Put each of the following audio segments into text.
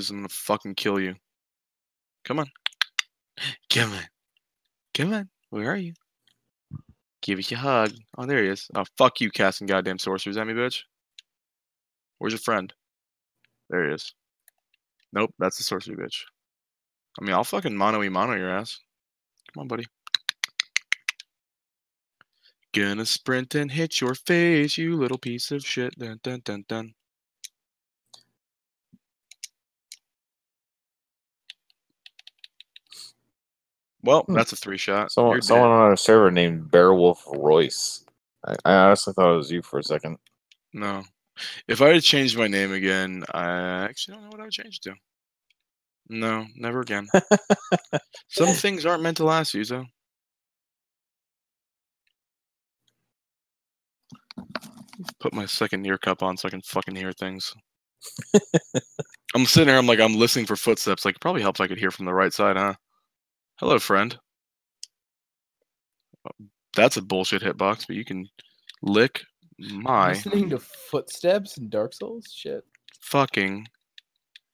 sorcerers. I'm gonna fucking kill you. Come on. Come on. Come on. Where are you? Give us a hug. Oh, there he is. Oh, fuck you, casting goddamn sorcerers at me, bitch. Where's your friend? There he is. Nope, that's the sorcery bitch. I mean, I'll fucking mono your ass. Come on, buddy. Gonna sprint and hit your face, you little piece of shit. Dun dun dun dun. Well, that's a 3-shot. You're dead. Someone on our server named Beowulf Royce. I honestly thought it was you for a second. No. If I had changed my name again, I actually don't know what I would change it to. No, never again. Some things aren't meant to last, Yuzo. Put my second ear cup on so I can fucking hear things. I'm sitting here, I'm listening for footsteps. Like, it probably helps I could hear from the right side, huh? Hello, friend. That's a bullshit hitbox, but you can lick my... Listening to footsteps in Dark Souls? Shit. Fucking...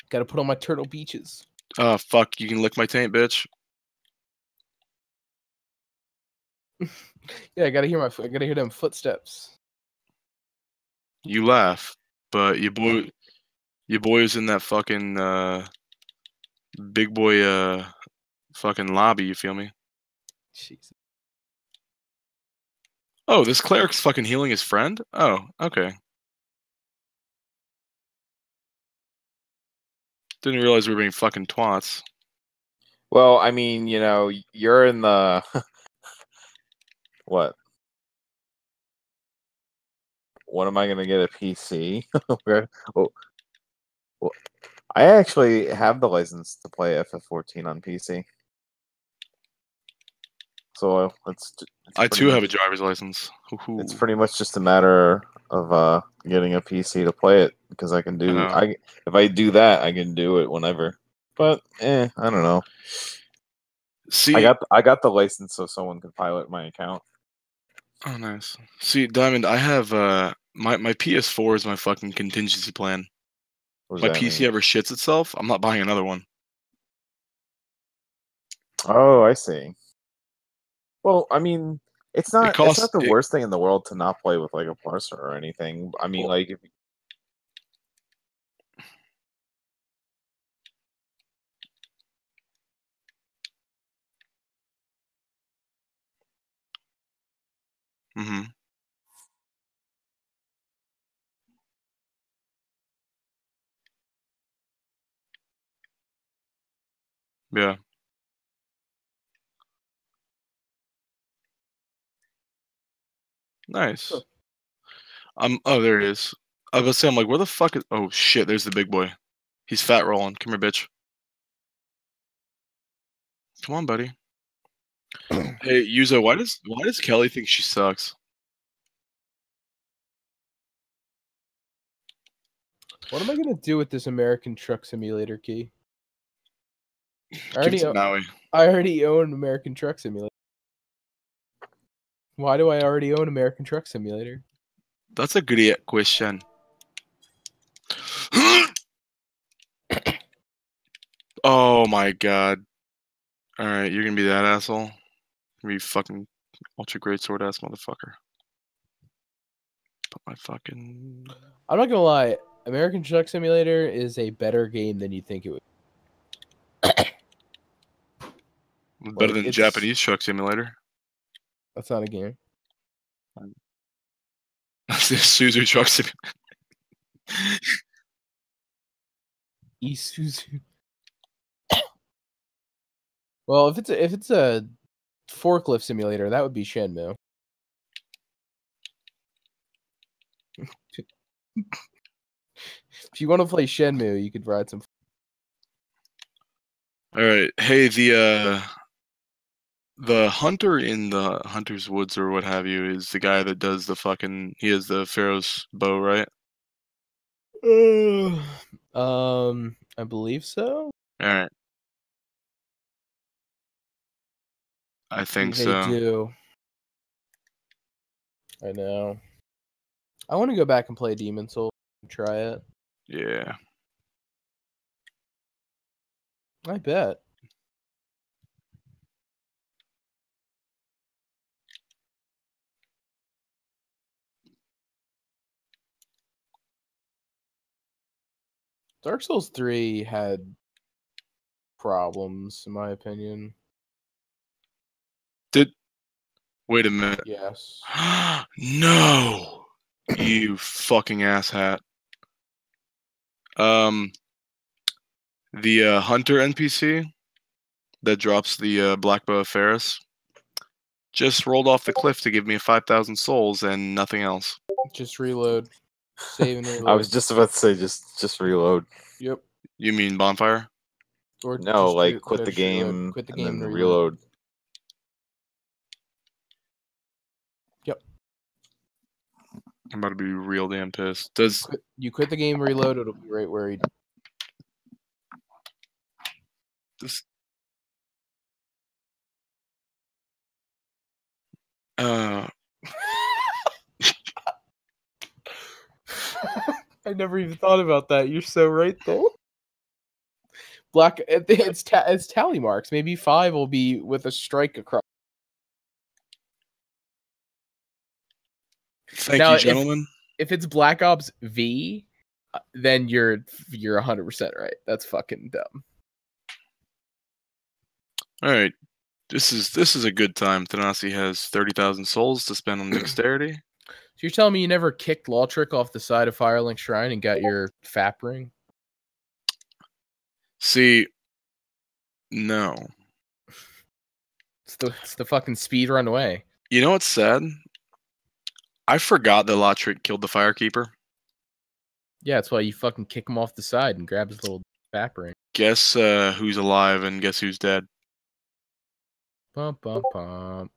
Gotta put on my Turtle Beaches. Fuck, you can lick my taint, bitch. Yeah, I gotta hear them footsteps. You laugh, but your boy is in that fucking big boy fucking lobby, you feel me? Jesus. Oh, this cleric's fucking healing his friend? Oh, okay. Didn't realize we were being fucking twats. Well, I mean, you know, you're in the... What? When am I going to get a PC? Well, I actually have the license to play FF14 on PC. So I too have a driver's license. It's pretty much just a matter of getting a PC to play it, because I can do... if I do that, I can do it whenever. But, I don't know. See, I got the license so someone could pilot my account. Oh, nice. See, Diamond, I have my PS4 is my fucking contingency plan. If my PC ever shits itself, I'm not buying another one. Oh, I see. Well, I mean, it's not the worst thing in the world to not play with like a parser or anything. I mean, like if Mm-hmm. Yeah. Nice. Oh, there he is. I was gonna say, I'm like, where the fuck is... Oh, shit, there's the big boy. He's fat rolling. Come here, bitch. Come on, buddy. Hey, Yuzo, why does Kelly think she sucks? What am I gonna do with this American Truck Simulator key? I already own American Truck Simulator. Why do I already own American Truck Simulator? That's a great question. Oh my god. Alright, you're gonna be that asshole. You're gonna be fucking ultra great sword ass motherfucker. Put my fucking... I'm not gonna lie, American Truck Simulator is a better game than you think it would. Better than Japanese Truck Simulator. That's not a game. That's the Isuzu Truck Simulator. Isuzu. Well, if it's a forklift simulator, that would be Shenmue. If you want to play Shenmue, you could ride some. All right, hey, the hunter in the Hunter's Woods or what have you is the guy that does the fucking... He has the Pharaoh's bow, right? I believe so. All right. I think they so. do. I know. I want to go back and play Demon's Souls and try it. Yeah. I bet. Dark Souls 3 had problems, in my opinion. Wait a minute. Yes. No! You fucking asshat. The Hunter NPC that drops the Black Bow of Ferris just rolled off the cliff to give me 5,000 souls and nothing else. Just reload. Save and reload. I was just about to say, just reload. Yep. You mean bonfire? Or no, like quit the game, quit the game and then reload. Yep. I'm about to be real damn pissed. You quit the game, reload, it'll be right where you. This. I never even thought about that. You're so right, though. Black, it's tally marks. Maybe 5 will be with a strike across. Thank you, gentlemen. If it's Black Ops V, then you're 100% right. That's fucking dumb. All right, this is a good time. Thanasi has 30,000 souls to spend on dexterity. So you're telling me you never kicked Lawtrick off the side of Firelink Shrine and got your FAP ring? See, no. It's the fucking speed run away. You know what's sad? I forgot that Lawtrick killed the Firekeeper. Yeah, that's why you fucking kick him off the side and grab his little FAP ring. Guess who's alive and guess who's dead. Bump, bump, bump.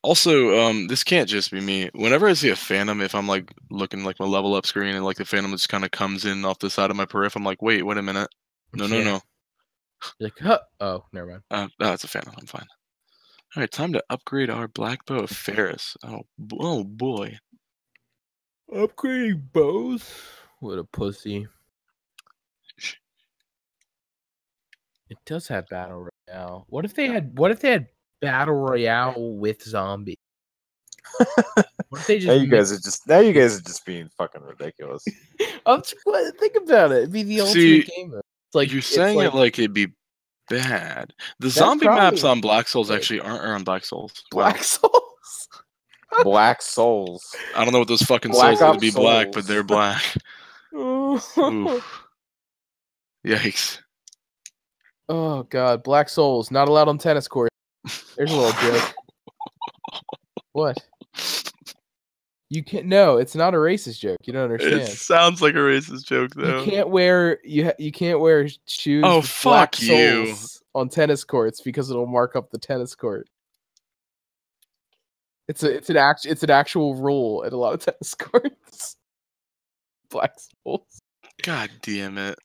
Also, this can't just be me. Whenever I see a Phantom, if I'm like looking like my level up screen and like the Phantom just kind of comes in off the side of my periph, I'm like, wait a minute. No. You're like, huh? Oh, never mind. It's a Phantom. I'm fine. All right, time to upgrade our Black Bow of Ferris. Oh boy. Upgrading bows? What a pussy. It does have Battle Royale. What if they had Battle Royale with zombie? What if they just now you guys are just being fucking ridiculous. Think about it. It'd be the ultimate game. It's like you're saying it like it'd be bad. The zombie maps on Black Souls actually aren't on Black Souls. Black Souls. Black Souls. I don't know what those fucking souls are to be black, but they're black. Yikes. Oh god, Black Souls not allowed on tennis court. There's a little joke. What? You can't. No, it's not a racist joke. You don't understand. It sounds like a racist joke, though. You can't wear shoes. Oh, fuck you! On tennis courts because it'll mark up the tennis court. It's an actual rule at a lot of tennis courts. Black Souls. God damn it!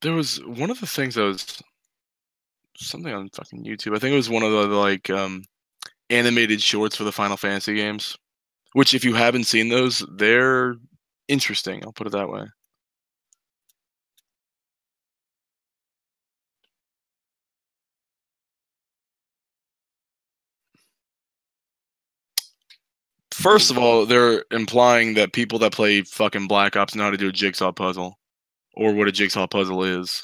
There was one of the things that was something on fucking YouTube. I think it was one of the like animated shorts for the Final Fantasy games. Which, if you haven't seen those, they're interesting. I'll put it that way. First of all, they're implying that people that play fucking Black Ops know how to do a jigsaw puzzle. Or what a jigsaw puzzle is.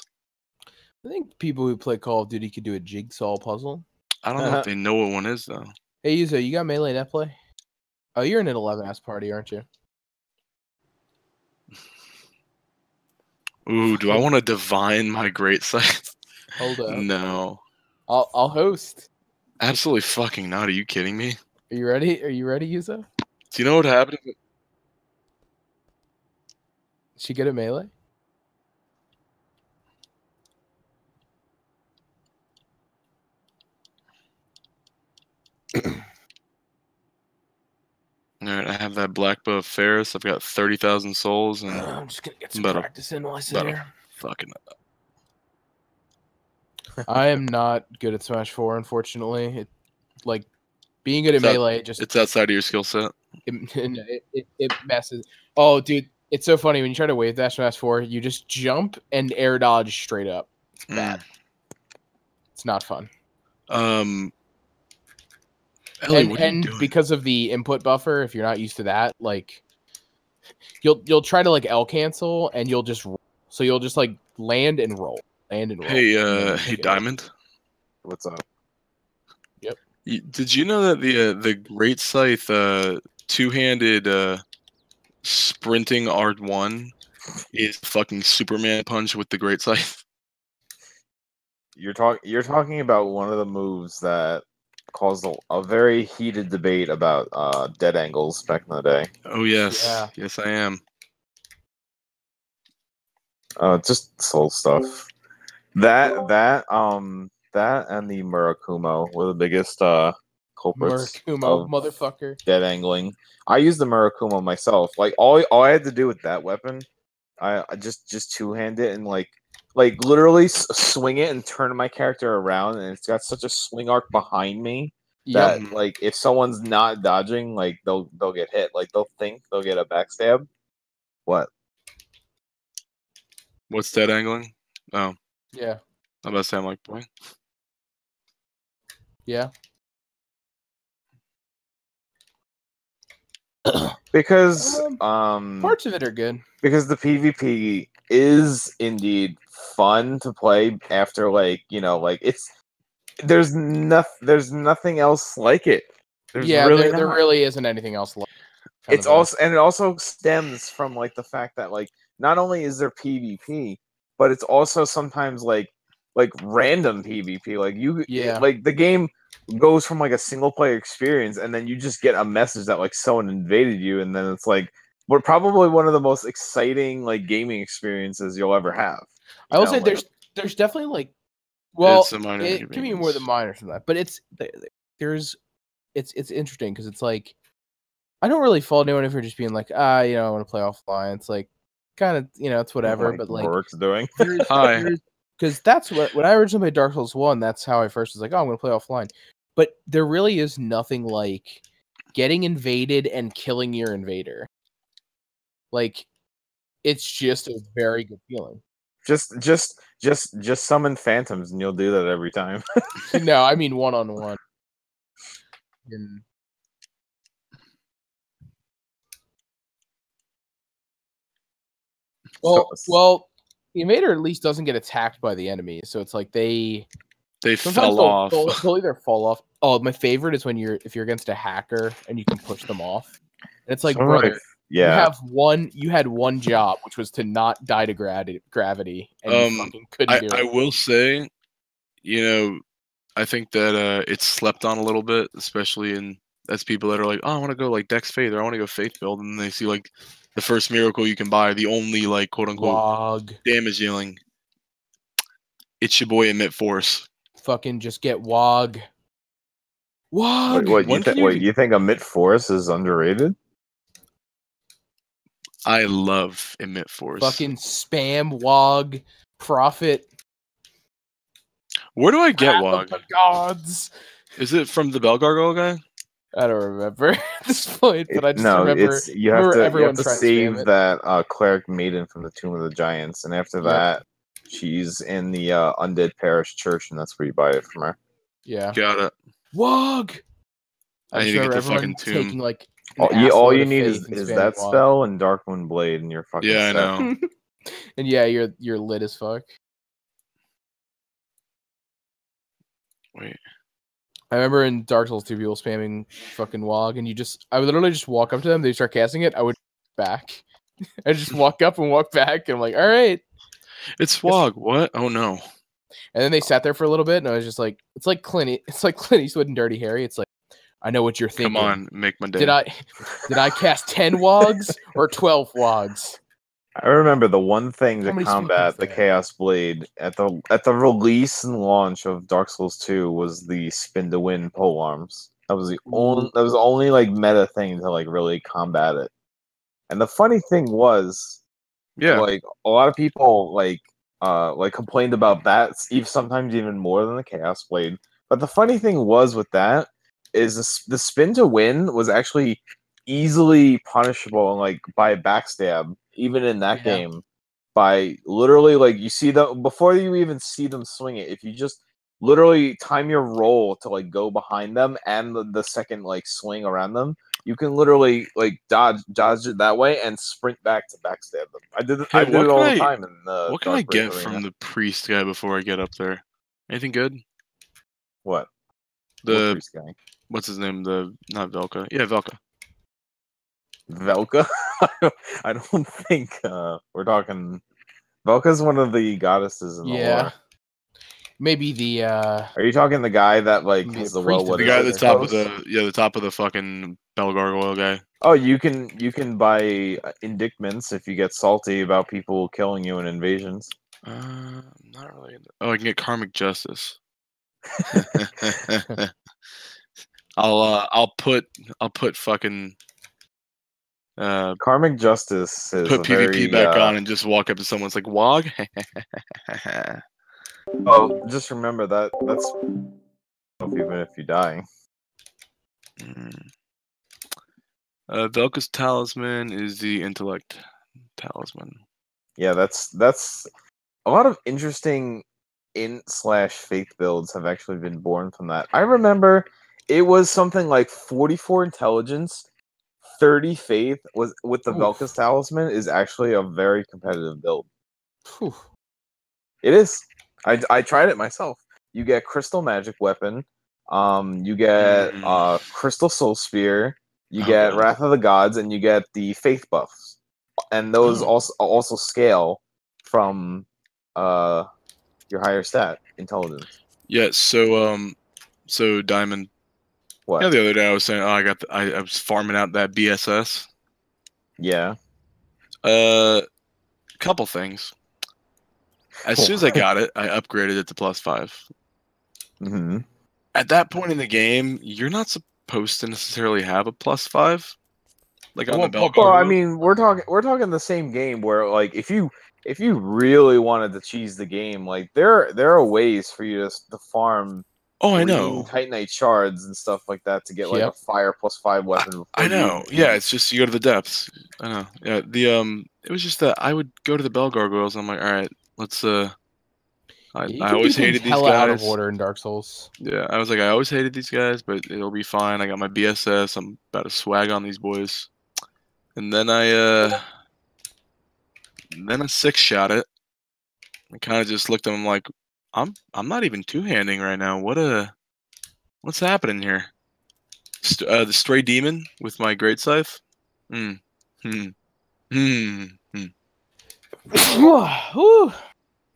I think people who play Call of Duty could do a jigsaw puzzle. I don't know if they know what one is, though. Hey, Yuzo, you got Melee Net Play? Oh, you're in an 11-ass party, aren't you? Ooh, do I want to divine my great sight? Hold up. No. I'll host. Absolutely fucking not. Are you kidding me? Are you ready? Are you ready, Yuzo? Do you know what happened? Is she good at Melee? Alright, I have that Black Bow of Ferris. I've got 30,000 souls, and I'm just gonna get some practice in while I sit here. Fucking. I am not good at Smash 4, unfortunately. Being good at Melee, it's outside of your skill set. It messes. Oh, dude, It's so funny when you try to wave dash Smash 4, you just jump and air dodge straight up. It's bad. It's not fun. Ellie, what are you doing? Because of the input buffer, if you're not used to that, like you'll try to like L cancel and you'll just like land and roll. Hey, Diamond. What's up? Yep. Did you know that the Great Scythe two-handed sprinting R1 is fucking Superman punch with the Great Scythe? You're talking about one of the moves that caused a very heated debate about dead angles back in the day. Oh yes, Yeah. yes I am. Just soul stuff. That and the Murakumo were the biggest culprits Murakumo, of motherfucker. dead angling. I used the Murakumo myself. Like all I had to do with that weapon, I just two-hand it and like literally swing it and turn my character around, and it's got such a swing arc behind me that like if someone's not dodging, like they'll get hit. Like they'll think they'll get a backstab. What? What's dead angling? Oh. Yeah. I'm about to say I'm like, boy. Yeah. Because parts of it are good. Because the PvP is indeed fun to play after there's nothing else like it. There really isn't anything else like it. It also stems from like the fact that like not only is there PvP, but it's also sometimes like random PvP. Like the game goes from like a single player experience, and then you just get a message that like someone invaded you, and then it's like probably one of the most exciting like gaming experiences you'll ever have. I will say there's definitely like it can be more than minor from that, but it's interesting because it's like I don't really fault anyone if you're just being like I want to play offline. It's like kind of it's whatever, but like work's doing. Because that's when I originally played Dark Souls 1, that's how I first was like, oh, I'm going to play offline. But there really is nothing like getting invaded and killing your invader. Like, it's just a very good feeling. Just summon phantoms and you'll do that every time. No, I mean one-on-one. Well, the invader at least doesn't get attacked by the enemy, so it's like they fell off. They'll either fall off. Oh, my favorite is if you're against a hacker and you can push them off. And it's like, brother, you had one job, which was to not die to gravity, and you fucking couldn't do it. I will say, I think that it's slept on a little bit, especially as people that are like, oh, I want to go like Dex Faith, or I want to go Faith build, and they see like the first miracle you can buy, the only like quote unquote damage dealing. It's your boy Emit Force. Fucking just get Wog. Wog. You think Emit Force is underrated? I love Emit Force. Fucking spam Wog. Profit. Where do I get Wog? The gods. Is it from the Bell Gargoyle guy? I don't remember at this point, but I just remember. You have to save that cleric maiden from the Tomb of the Giants, and after that, she's in the Undead Parish Church, and that's where you buy it from her. Yeah, got it. Wog. I need to get the fucking tomb. Taking, like, all you need is that spell and Darkmoon Blade, and you're fucking. Yeah, set. I know. And yeah, you're lit as fuck. Wait. I remember in Dark Souls 2 people spamming fucking Wog, and I would literally just walk up to them, they start casting it, I would back. I just walk up and walk back, and I'm like, all right. It's Wog, what? Oh no. And then they sat there for a little bit, and I was just like, it's like Clint Eastwood and Dirty Harry. It's like, I know what you're thinking. Come on, make my day. Did I cast 10 Wogs or 12 Wogs? I remember the one thing to combat the Chaos Blade at the release and launch of Dark Souls 2 was the spin to win pole arms. That was the only like meta thing to like really combat it. And the funny thing was, like a lot of people like complained about that, sometimes even more than the Chaos Blade. But the funny thing was with that is the spin to win was actually easily punishable and like by a backstab, even in that Yeah. game, by literally like you see them before you even see them swing it. If you just literally time your roll to like go behind them and the second like swing around them, you can literally like dodge it that way and sprint back to backstab them. I did Hey, it all the time in the what can I Dark Break get arena. from the priest guy before I get up there? Anything good? What The priest guy? what's his name? The not Velka. Yeah, Velka. Velka? I don't think we're talking. Velka's one of the goddesses in the lore. Maybe the Are you talking the guy that like Maybe has a the priest well? The is guy at there. the top of the top of the fucking Bell Gargoyle guy. Oh, you can buy indictments if you get salty about people killing you in invasions. Not really. Oh, I can get karmic justice. I'll put fucking Karmic justice is put a PvP very, back on and just walk up to someone's like Wog. Oh, just remember that's even if you die. Velka's talisman is the intellect talisman. Yeah, that's a lot of interesting int/faith builds have actually been born from that. I remember it was something like 44 intelligence, 30 faith was with the Velka's talisman is actually a very competitive build. Whew. It is. I tried it myself. You get crystal magic weapon, you get crystal soul spear, you get God. Wrath of the Gods, and you get the faith buffs. And those also scale from your higher stat, intelligence. Yeah, so Diamond. What? Yeah, the other day I was saying, I was farming out that BSS. Yeah. Couple things. As soon as I got it, I upgraded it to +5. Mm-hmm. At that point in the game, you're not supposed to necessarily have a +5. Like on the Bell. Well, I mean, we're talking the same game where like if you really wanted to cheese the game, like there are ways for you to farm. Oh, I know. Titanite shards and stuff like that to get like a fire +5 weapon. I know. Yeah, it's just you go to the depths. I know. Yeah, it was just that I would go to the Bell Gargoyles. And I'm like, all right, let's. I always hated these guys. Out of order in Dark Souls. Yeah, I was like, I always hated these guys, but it'll be fine. I got my BSS. I'm about to swag on these boys. And then I 6-shot it. I kind of just looked at him like, I'm not even two-handing right now. What's happening here? The Stray Demon with my Great Scythe.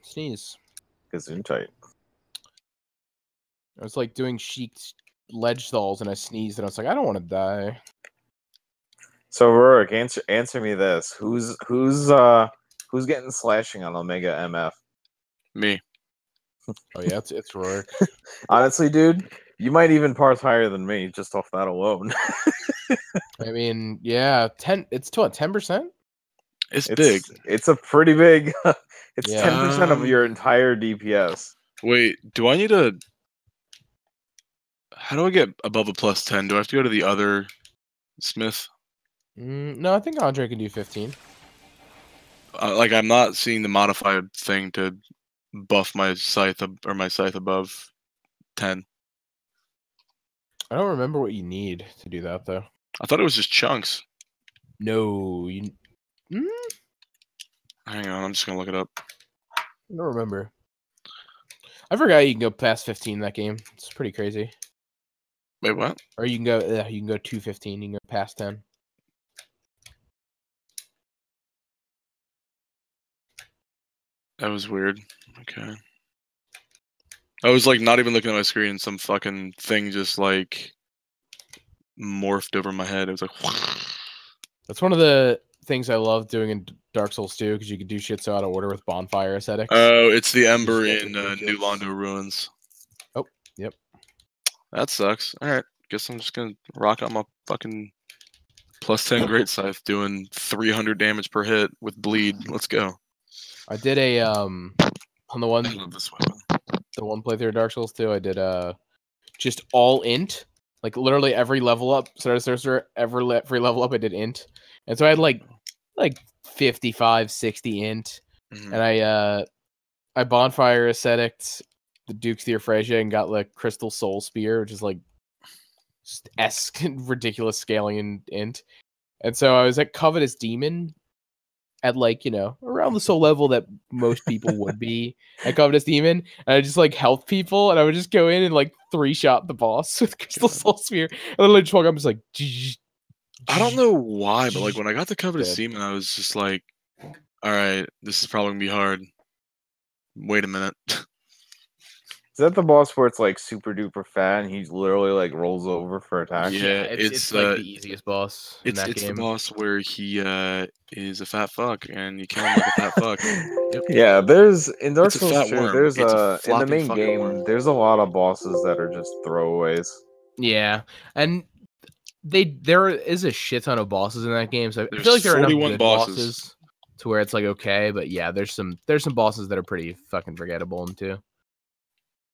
Sneeze. Gesundheit. I was like doing Sheik's ledge stalls and I sneezed and I was like, I don't want to die. So Rurik, answer me this: who's getting slashing on Omega MF? Me. Oh yeah, it's Rurik. Honestly, dude, you might even parse higher than me just off that alone. I mean, yeah, 10. It's to 10%. It's big. It's a pretty big. It's 10% of your entire DPS. Wait, do I need to? How do I get above a +10? Do I have to go to the other Smith? No, I think Andre can do 15. Like I'm not seeing the modified thing to buff my scythe or my scythe above 10. I don't remember what you need to do that though. I thought it was just chunks. No, you. Hang on, I'm just gonna look it up. I don't remember. I forgot you can go past 15 in that game. It's pretty crazy. Wait, what? Or you can go 215. You can go past 10. That was weird. Okay. I was like not even looking at my screen. Some fucking thing just like morphed over my head. It was like. That's one of the things I love doing in Dark Souls 2 because you can do shit so out of order with bonfire aesthetics. Oh, it's the Ember in New Londo Ruins. Oh, yep. That sucks. All right, guess I'm just gonna rock out my fucking +10 Great Scythe, doing 300 damage per hit with bleed. Let's go. I did a on the one. I love this weapon. The one playthrough of Dark Souls 2, I did just all int Like literally every level up, every level up I did int. And so I had like 55, 60 int. Mhm. And I bonfire ascetics the Duke's Theophrasia and got like Crystal Soul Spear, which is like ridiculous scaling in int. And so I was at Covetous Demon at like, around the soul level that most people would be at Covetous Demon. And I just like health people and I would just go in and like 3-shot the boss with Crystal Soul Spear. And then I just walk up and just like I don't know why, but like when I got to Covetous Demon, I was just like, all right, this is probably gonna be hard. Wait a minute. Is that the boss where it's like super duper fat and he literally like rolls over for attack? Yeah, it's like the easiest boss in that it's game. the boss where he is a fat fuck and you kill him like a fat fuck. Yep. Yeah, there's in Dark It's a Souls fat 2, worm. there's It's a in the flopping main fucking game, worm. there's a lot of bosses that are just throwaways. Yeah, and there is a shit ton of bosses in that game, so I feel like there are enough 41 good bosses to where it's like okay, but yeah, there's some bosses that are pretty fucking forgettable in 2.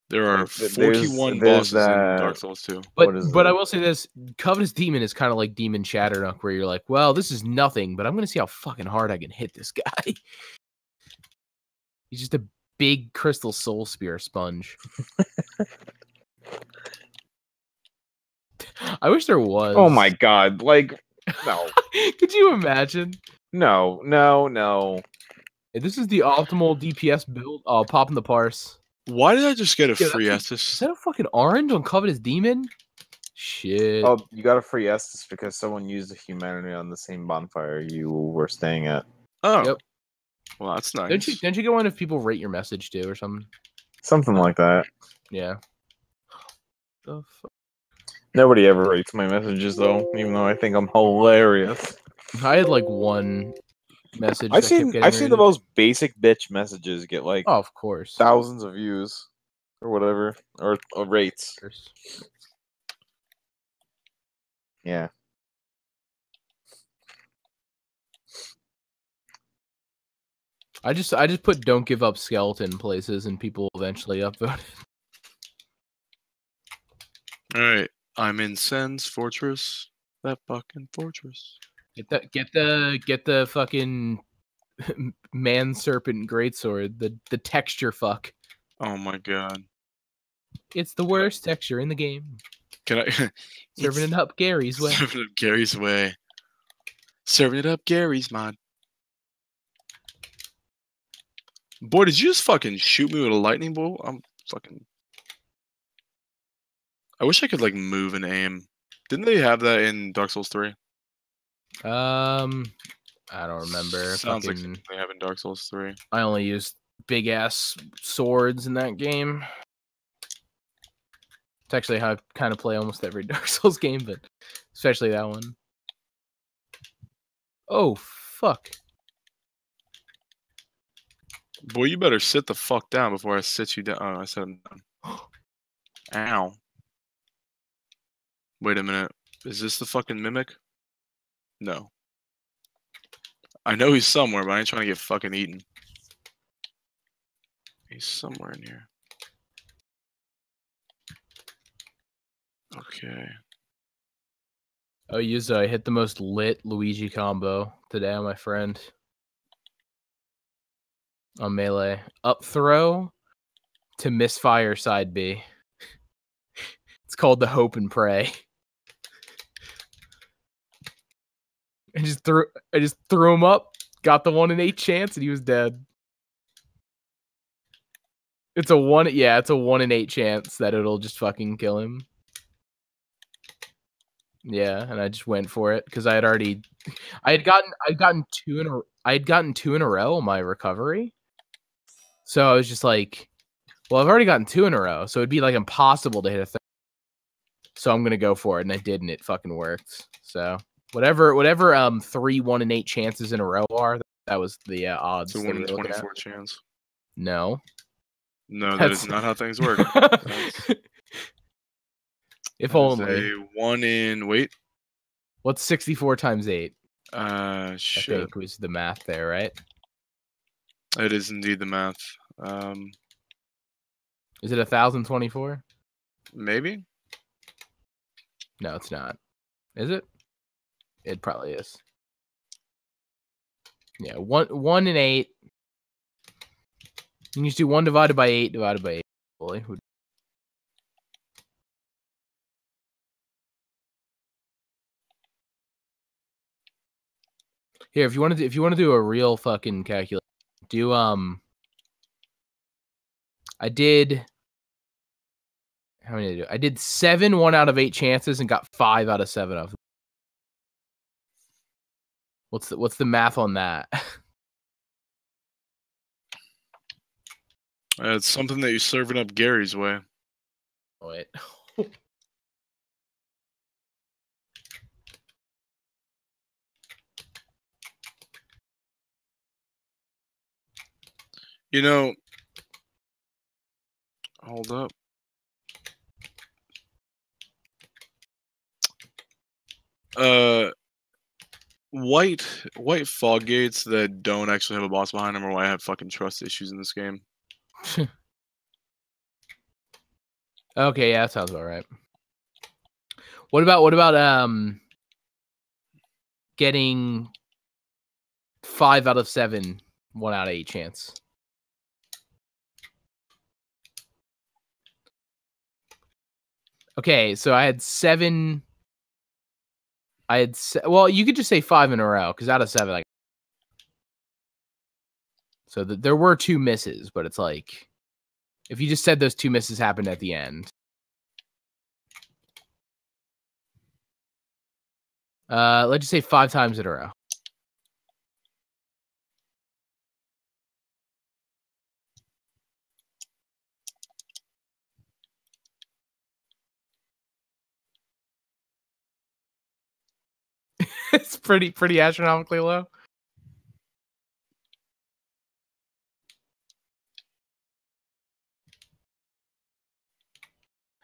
There are There's 41 there's bosses in that- Dark Souls 2. But What is I it? will say this: Covetous Demon is kind of like Demon Chatternock, where you're like, well, this is nothing, but I'm gonna see how fucking hard I can hit this guy. He's just a big Crystal Soul Spear sponge. I wish there was. Oh my god, like no. Could you imagine? No. Hey, this is the optimal DPS build. Oh, popping the parse. Why did I just get a Yeah, free Is Estus? that a fucking orange on Covetous Demon? Shit. Oh, you got a free Estus because someone used a humanity on the same bonfire you were staying at. Oh. Yep. Well, that's nice. Don't you go on if people rate your message too or something? Something like that. Yeah. The fuck? Nobody ever rates my messages though, even though I think I'm hilarious. I had like one message. I've that kept seen getting I've seen the rated. most basic bitch messages get like Oh, of course. thousands of views or whatever or rates. Yeah. I just put "Don't give up" skeleton places, and people eventually upvoted. All right, I'm in Sen's fortress. That fucking fortress. Get the fucking man serpent greatsword. The texture fuck. Oh my god. It's the worst texture in the game. Can I Serving it up Gary's way. Serving it up Gary's way. Serving it up Gary's mod. Boy, did you just fucking shoot me with a lightning bolt? I'm fucking. I wish I could like move and aim. Didn't they have that in Dark Souls 3? I don't remember. Sounds like something they have in Dark Souls 3. I only used big ass swords in that game. It's actually how I kind of play almost every Dark Souls game, but especially that one. Oh fuck! Boy, you better sit the fuck down before I sit you down. Oh, I said I'm down. Ow. Wait a minute. Is this the fucking mimic? No. I know he's somewhere, but I ain't trying to get fucking eaten. He's somewhere in here. Okay. Oh, Yuzo, I hit the most lit Luigi combo today on my friend. On Melee. Up throw to misfire side B. It's called the Hope and Pray. I just threw him up, got the 1 in 8 chance, and he was dead. It's a 1 in 8 chance that it'll just fucking kill him. Yeah, and I just went for it because I had gotten two in a row on my recovery. So I was just like, well, I've already gotten 2 in a row, so it'd be like impossible to hit a third. So I'm gonna go for it, and I did, and it fucking worked. So whatever 3 1 in 8 chances in a row are, that was the odds. It's a 1 in 24 chance. No. No, that is not how things work. If only. A 1 in wait. What's 64 times 8? Shit. I think was the math there, right? It is indeed the math. Is it 1024? Maybe. No, it's not. Is it? It probably is. Yeah, 1 and 8. You can just do 1 divided by 8 divided by 8. Boy, here, if you want to do a real fucking calculation, do I did. How many did I do? I did 7 1 out of 8 chances and got 5 out of 7 of them. What's the math on that? It's something that you're serving up Gary's way. Wait. You know, hold up. White fog gates that don't actually have a boss behind them are why I have fucking trust issues in this game. Okay, yeah, that sounds about right. What about getting 5 out of 7, 1 out of 8 chance? Okay, so I had 7. Well, you could just say 5 in a row because out of 7, so there were 2 misses, but it's like if you just said those 2 misses happened at the end. Let's just say 5 times in a row. It's pretty astronomically low.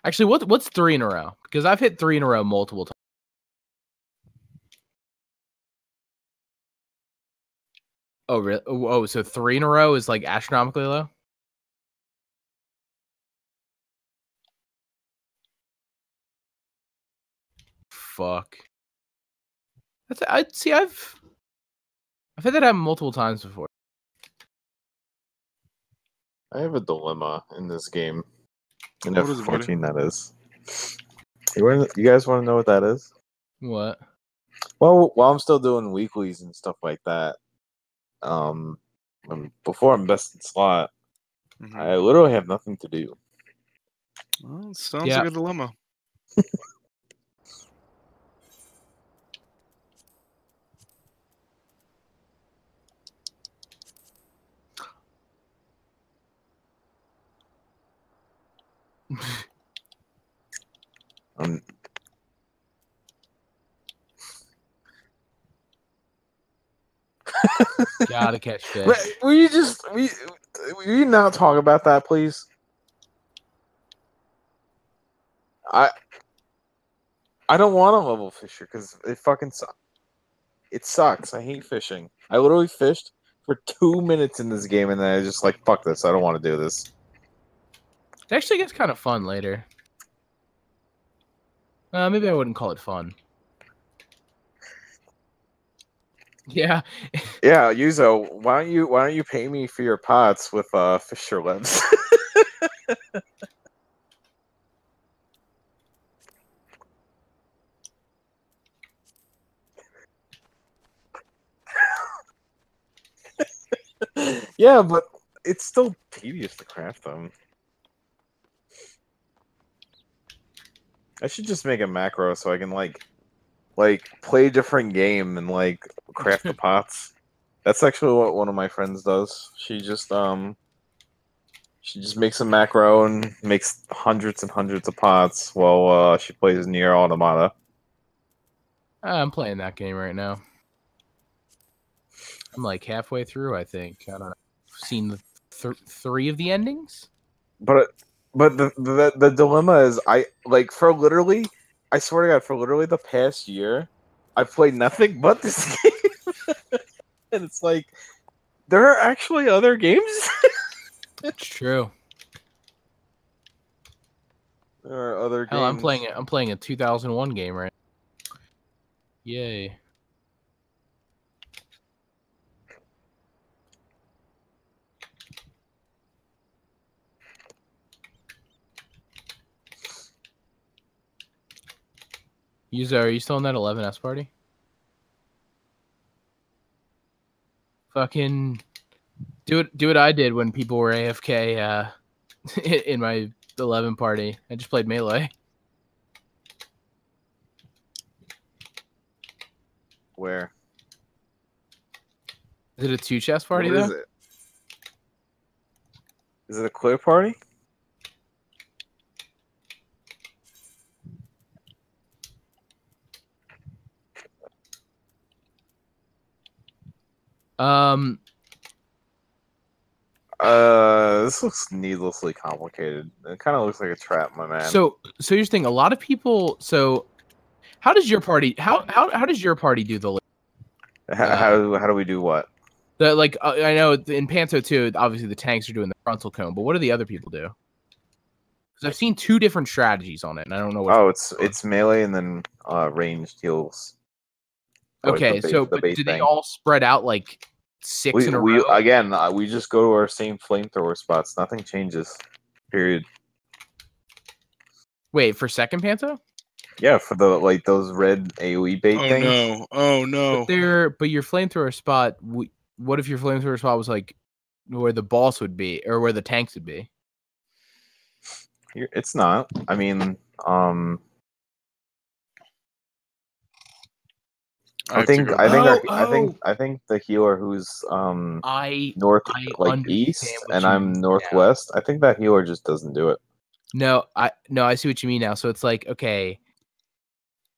Actually, what's 3 in a row? Because I've hit 3 in a row multiple times. Oh, really? Oh, so 3 in a row is like astronomically low? Fuck. I've had that happen multiple times before. I have a dilemma in this game. In What is it, buddy? F14, that is. You guys want to know what that is? What? Well, while I'm still doing weeklies and stuff like that, before I'm best in slot, I literally have nothing to do. Well, it sounds like a dilemma. Gotta catch fish. Will you not talk about that, please? I don't want to level fisher because it fucking sucks. It sucks. I hate fishing. I literally fished for 2 minutes in this game, and then I just like, fuck this. I don't want to do this. It actually gets kind of fun later. Maybe I wouldn't call it fun. Yeah. Yeah, Yuzo, why don't you pay me for your pots with fisher lips? Yeah, but it's still tedious to craft them. I should just make a macro so I can like play a different game and like craft the pots. That's actually what one of my friends does. She just makes a macro and makes hundreds and hundreds of pots while she plays Nier Automata. I'm playing that game right now. I'm like halfway through, I think. I don't know. I've seen 3 of the endings. But the dilemma is I swear to God, for literally the past year, I've played nothing but this game. And it's like there are actually other games. It's true. There are other Hell, games. I'm playing a 2001 game right now. Yay. Are you still in that 11S party? Fucking do what I did when people were AFK in my 11 party. I just played Melee. Where? Is it a 2-chest party What though? is it? Is it a clear party? This looks needlessly complicated. It kind of looks like a trap, my man. So here's the thing. A lot of people. So, how does your party? How does your party do the? How do we do what? The like I know in Panto 2, obviously the tanks are doing the frontal cone, but what do the other people do? Because I've seen 2 different strategies on it, and I don't know what. Oh, it's melee and then ranged heals. Okay, so but do they all spread out like 6 in a row? Again, we just go to our same flamethrower spots. Nothing changes. Period. Wait, for second Panto? Yeah, for the those red AoE bait things. Oh no! But your flamethrower spot. What if your flamethrower spot was like where the boss would be, or where the tanks would be? It's not. I mean, I think the healer who's east and I'm northwest. I think that healer just doesn't do it. No, I see what you mean now. So it's like, okay,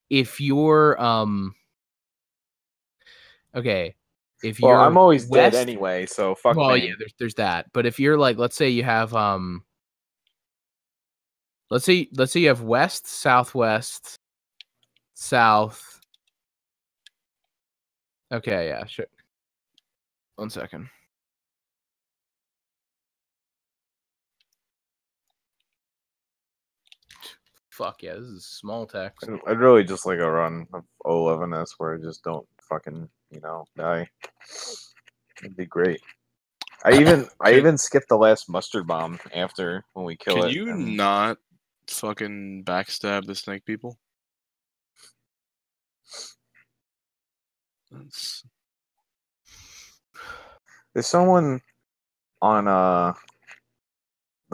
if you're I'm always dead anyway, so fuck me. Yeah, there's that. But if you're like, let's say you have let's say you have west, southwest, south. Okay, yeah, sure. 1 second. Fuck yeah, this is small text. I'd really just like a run of 11S where I just don't fucking, die. It'd be great. I even skipped the last mustard bomb after when we kill it. Can you not fucking backstab the snake people? There's someone on the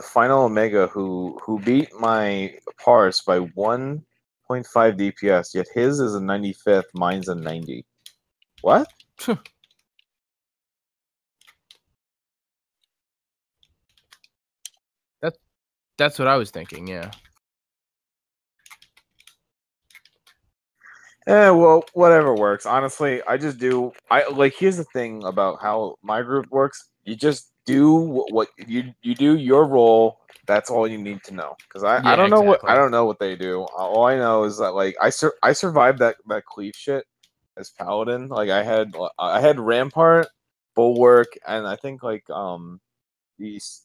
final Omega who beat my parse by 1.5 DPS, yet his is a 95th, mine's a 90. What? That's what I was thinking, yeah. Well, whatever works. Honestly, here's the thing about how my group works. You just do what you do your role. That's all you need to know. Because I don't know what they do. All I know is that I survived that cleave shit as paladin. Like I had rampart, bulwark, and I think these.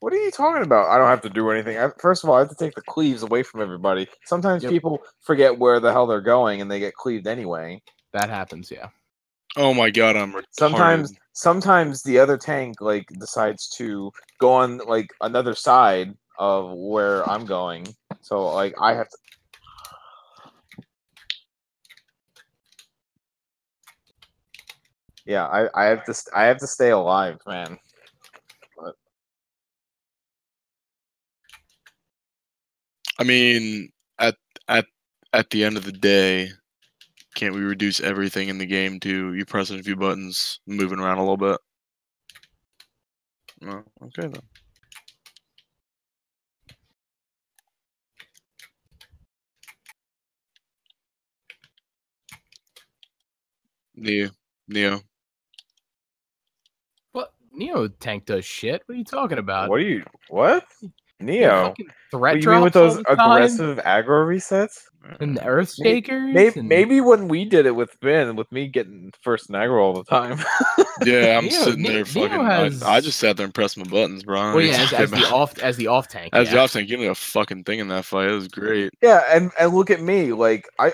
What are you talking about? I don't have to do anything. First of all, I have to take the cleaves away from everybody. Sometimes people forget where the hell they're going and they get cleaved anyway. That happens, yeah. Oh my god, I'm retarded. Sometimes the other tank decides to go on another side of where I'm going. So I have to. Yeah, I have to stay alive, man. But I mean, at the end of the day, can't we reduce everything in the game to you pressing a few buttons, moving around a little bit? No, okay then. Neo. What? Neo tank does shit. What are you talking about? What? Neo. Threat What you mean with drops all those the time, aggressive aggro resets? and the Earth Shakers. Maybe when we did it with Finn, with me getting first aggro all the time. Yeah, I'm Neo- sitting there Neo fucking. has- I just sat there and pressed my buttons, bro. Well, yeah, as the off tank. As the Yeah. off tank, give me a fucking thing in that fight. It was great. Yeah, and look at me. Like I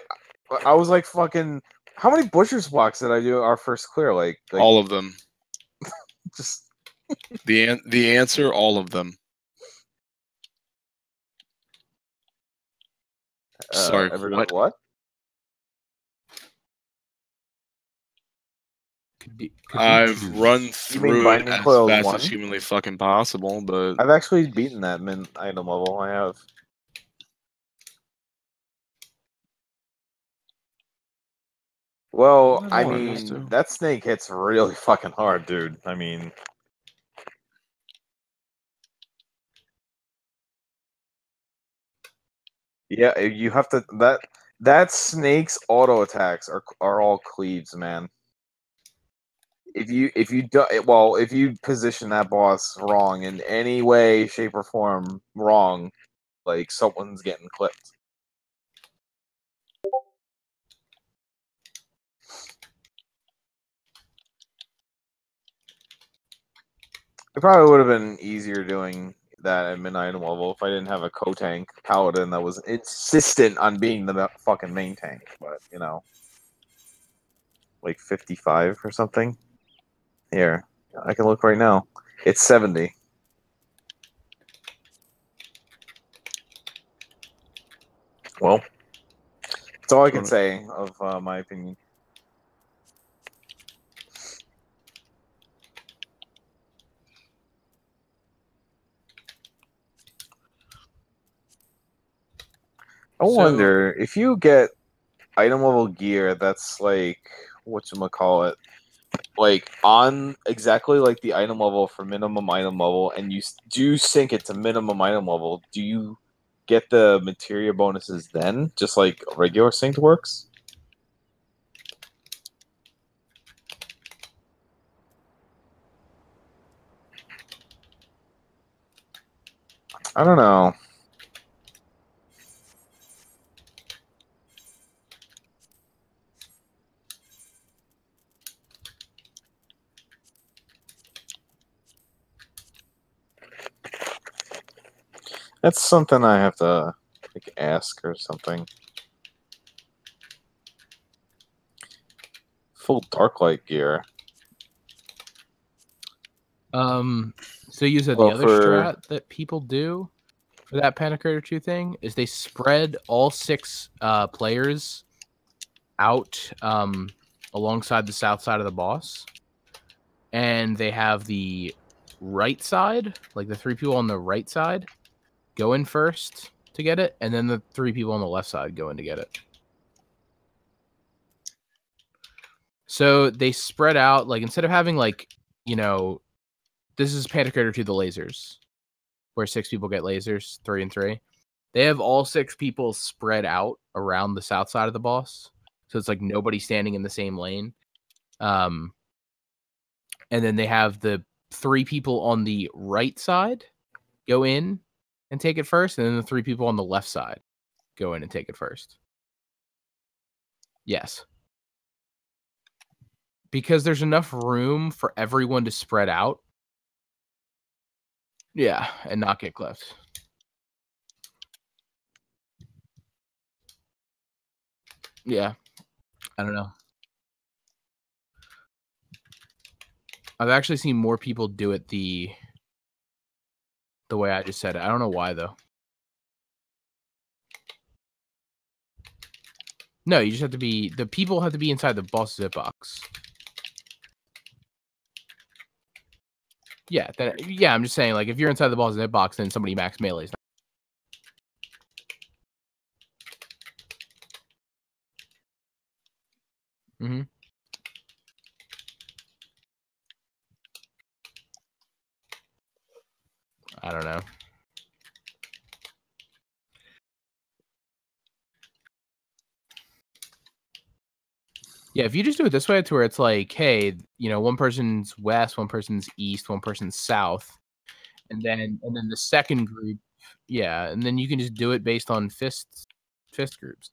was like fucking. How many butcher's blocks did I do our first clear? Like All of them. just The answer, all of them. Sorry, what? I've run through it as fast as humanly fucking possible, but I've actually beaten that min item level. I have. Well, I mean, that snake hits really fucking hard, dude. I mean, yeah, you have to that snake's auto attacks are all cleaves, man. If you position that boss wrong in any way, shape, or form, wrong, like someone's getting clipped. It probably would have been easier doing that at mid-item level if I didn't have a co-tank paladin that was insistent on being the fucking main tank. But, you know, like 55 or something. Here, I can look right now. It's 70. Well, that's all I can say of my opinion. I wonder if you get item level gear that's like whatchamacallit, like on exactly like the item level for minimum item level, and you do sync it to minimum item level, do you get the materia bonuses then, just like regular synced works? I don't know. That's something I have to like ask or something. Full Darklight gear. So you said the other strat that people do for that Panic Raider 2 thing is they spread all 6 players out alongside the south side of the boss, and they have the right side, like the 3 people on the right side, go in first to get it, and then the 3 people on the left side go in to get it. So they spread out, like instead of having like, you know, this is Panic Raider 2 the lasers, where 6 people get lasers, 3 and 3. They have all 6 people spread out around the south side of the boss. So it's like nobody standing in the same lane. And then they have the 3 people on the right side go in and take it first. And then the 3 people on the left side go in and take it first. Yes. Because there's enough room for everyone to spread out. Yeah, and not get clipped. Yeah. I don't know. I've actually seen more people do it the way I just said it. I don't know why though. No, you just have to be, the people have to be inside the boss hitbox. Yeah, yeah, I'm just saying, like, if you're inside the boss hitbox, then somebody max melees. Mm-hmm. I don't know. Yeah, if you just do it this way, to where it's like, hey, you know, one person's west, one person's east, one person's south, and then the second group Yeah, and then you can just do it based on fist groups.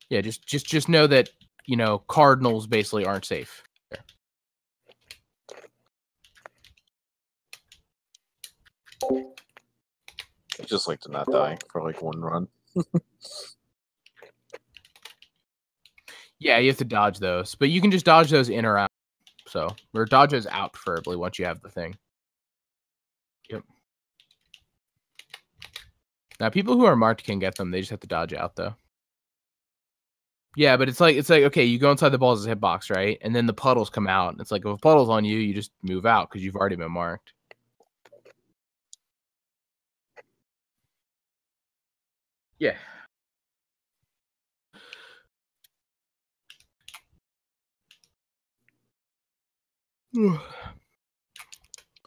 Yeah, just know that, you know, cardinals basically aren't safe. I just like to not die for like one run. Yeah, you have to dodge those, but you can just dodge those in or out. So, or dodge those out preferably once you have the thing. Yep. Now, people who are marked can get them. They just have to dodge out though. Yeah, but it's like okay, you go inside the ball's hitbox, right? And then the puddles come out. It's like if a puddle's on you, you just move out because you've already been marked. Yeah.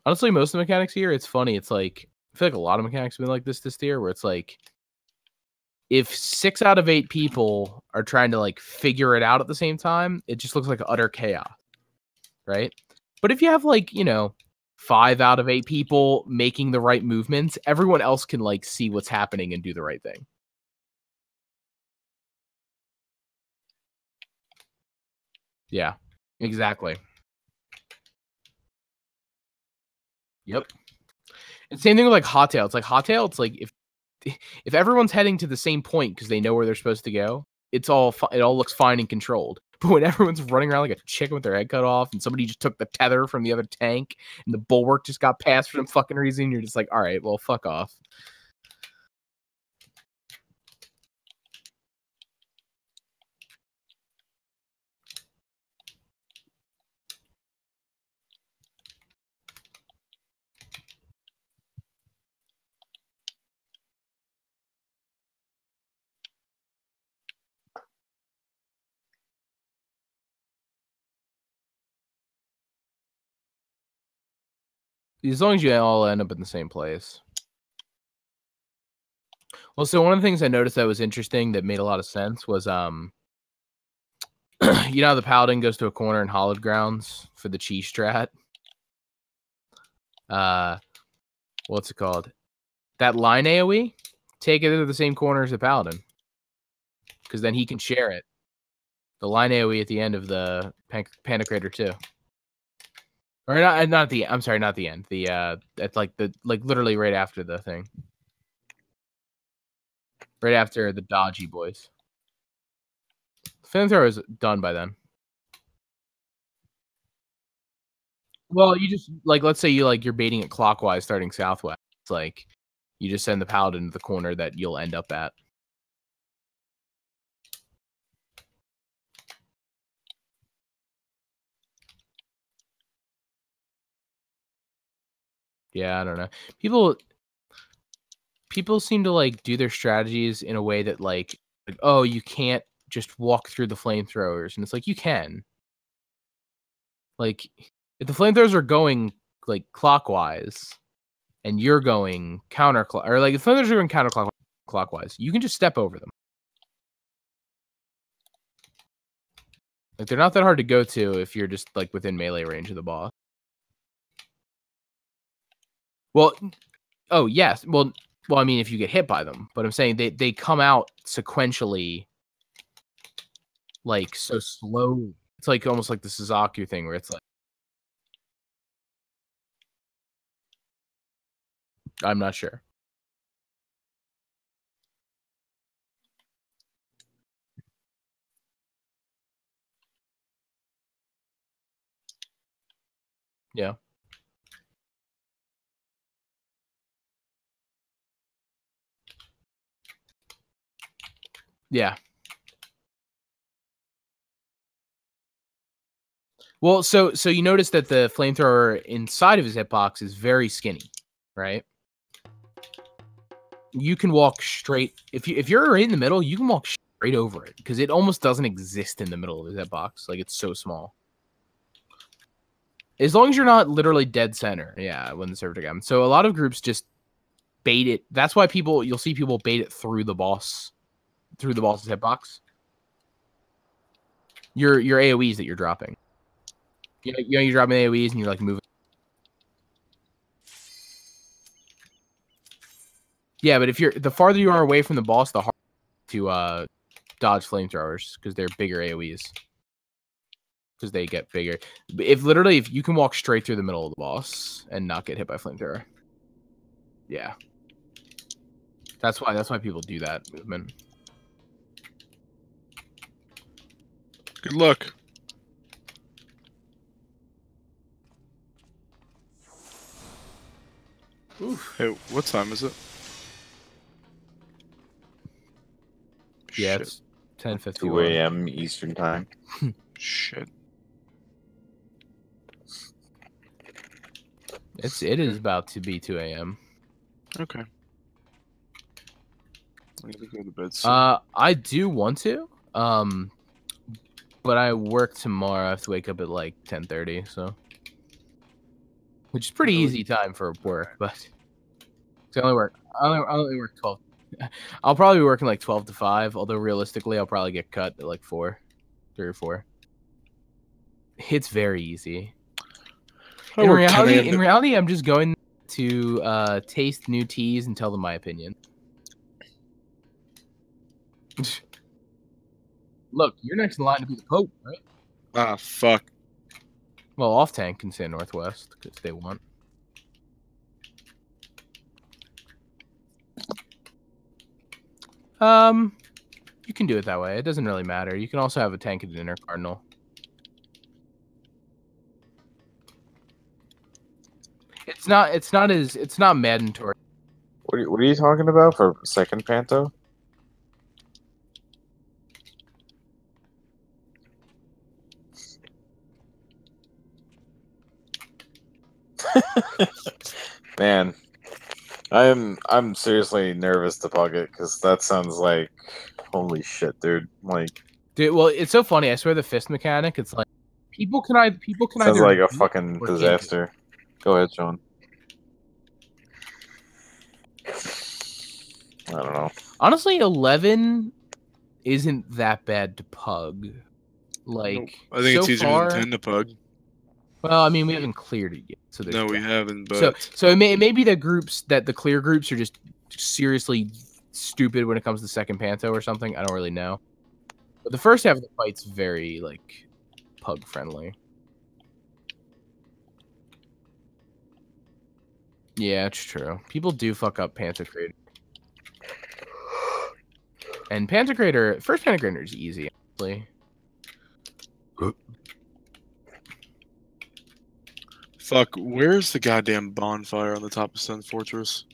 Honestly, most of the mechanics here, it's funny. It's like I feel like a lot of mechanics have been like this tier, where it's like if 6 out of 8 people are trying to like figure it out at the same time, it just looks like utter chaos, right? But if you have like, you know, 5 out of 8 people making the right movements, everyone else can like see what's happening and do the right thing. Yeah, exactly. Yep. And same thing with like Hot Tail. It's like Hot Tail. It's like if everyone's heading to the same point because they know where they're supposed to go, it all looks fine and controlled. But when everyone's running around like a chicken with their head cut off, and somebody just took the tether from the other tank, and the bulwark just got passed for some fucking reason, you're just like, all right, well, fuck off. As long as you all end up in the same place. Well, so one of the things I noticed that was interesting that made a lot of sense was, you know how the Paladin goes to a corner in Hallowed Grounds for the Chi strat? What's it called? That line AoE? Take it to the same corner as the Paladin. Because then he can share it. The line AoE at the end of the Panda Crater 2. Or not the I'm sorry, not the end. The at like literally right after the thing. Right after the dodgy boys. Flamethrower is done by then. Well, you just like let's say you're baiting it clockwise starting southwest. It's like you just send the Paladin to the corner that you'll end up at. Yeah, I don't know. People seem to like do their strategies in a way that like oh, you can't just walk through the flamethrowers, and it's like you can. Like if the flamethrowers are going like clockwise and you're going counterclockwise, or like if flamethrowers are going counterclockwise, you can just step over them. Like they're not that hard to go to if you're just like within melee range of the boss. Well, oh yes. Well, I mean, if you get hit by them, but I'm saying they come out sequentially, like so slow. It's like almost like the Suzaku thing, where it's like, I'm not sure. Yeah. Yeah. Well, so you notice that the flamethrower inside of his hitbox is very skinny, right? You can walk straight if you're right in the middle, you can walk straight over it because it almost doesn't exist in the middle of his hitbox. Like it's so small. As long as you're not literally dead center, yeah, when the server again. So a lot of groups just bait it. That's why you'll see people bait it through the boss's hitbox. Your AoEs that you're dropping. You're dropping AoEs and you're like moving. Yeah, but if the farther you are away from the boss, the harder to dodge flamethrowers because they're bigger AoEs. Because they get bigger. If you can walk straight through the middle of the boss and not get hit by flamethrower. Yeah. That's why people do that movement. Good luck. Oof. Hey, what time is it? Yeah, Shit. it's 10:51. 2 a.m. Eastern time. Shit. It is about to be 2 a.m. Okay. I need to go to bed soon. I do want to. But I work tomorrow. I have to wake up at like 10:30, so which is pretty easy time for work, but I only work 12. I'll probably be working like 12 to 5, although realistically I'll probably get cut at like 3 or 4. It's very easy. In reality, I'm just going to taste new teas and tell them my opinion. Look, you're next in line to be the Pope, right? Ah, fuck. Well, off tank can say Northwest because they want. You can do it that way. It doesn't really matter. You can also have a tank at an inner cardinal. It's not mandatory. What are you talking about for second Panto? Man, I'm seriously nervous to pug it because that sounds like holy shit, dude. Like, dude, well, it's so funny. I swear the fist mechanic. It's like people can sounds like a fucking disaster. Go ahead, Sean. I don't know. Honestly, 11 isn't that bad to pug. Like, nope. I think it's easier than 10 to pug. Well, I mean, we haven't cleared it yet, so no, we haven't. But so it may be that the clear groups are just seriously stupid when it comes to second Panto or something. I don't really know. But the first half of the fight's very like pug friendly. Yeah, it's true. People do fuck up Pantocrator. And Pantocrator, first Pantocrator is easy, actually. Fuck, where's the goddamn bonfire on the top of Sun Fortress?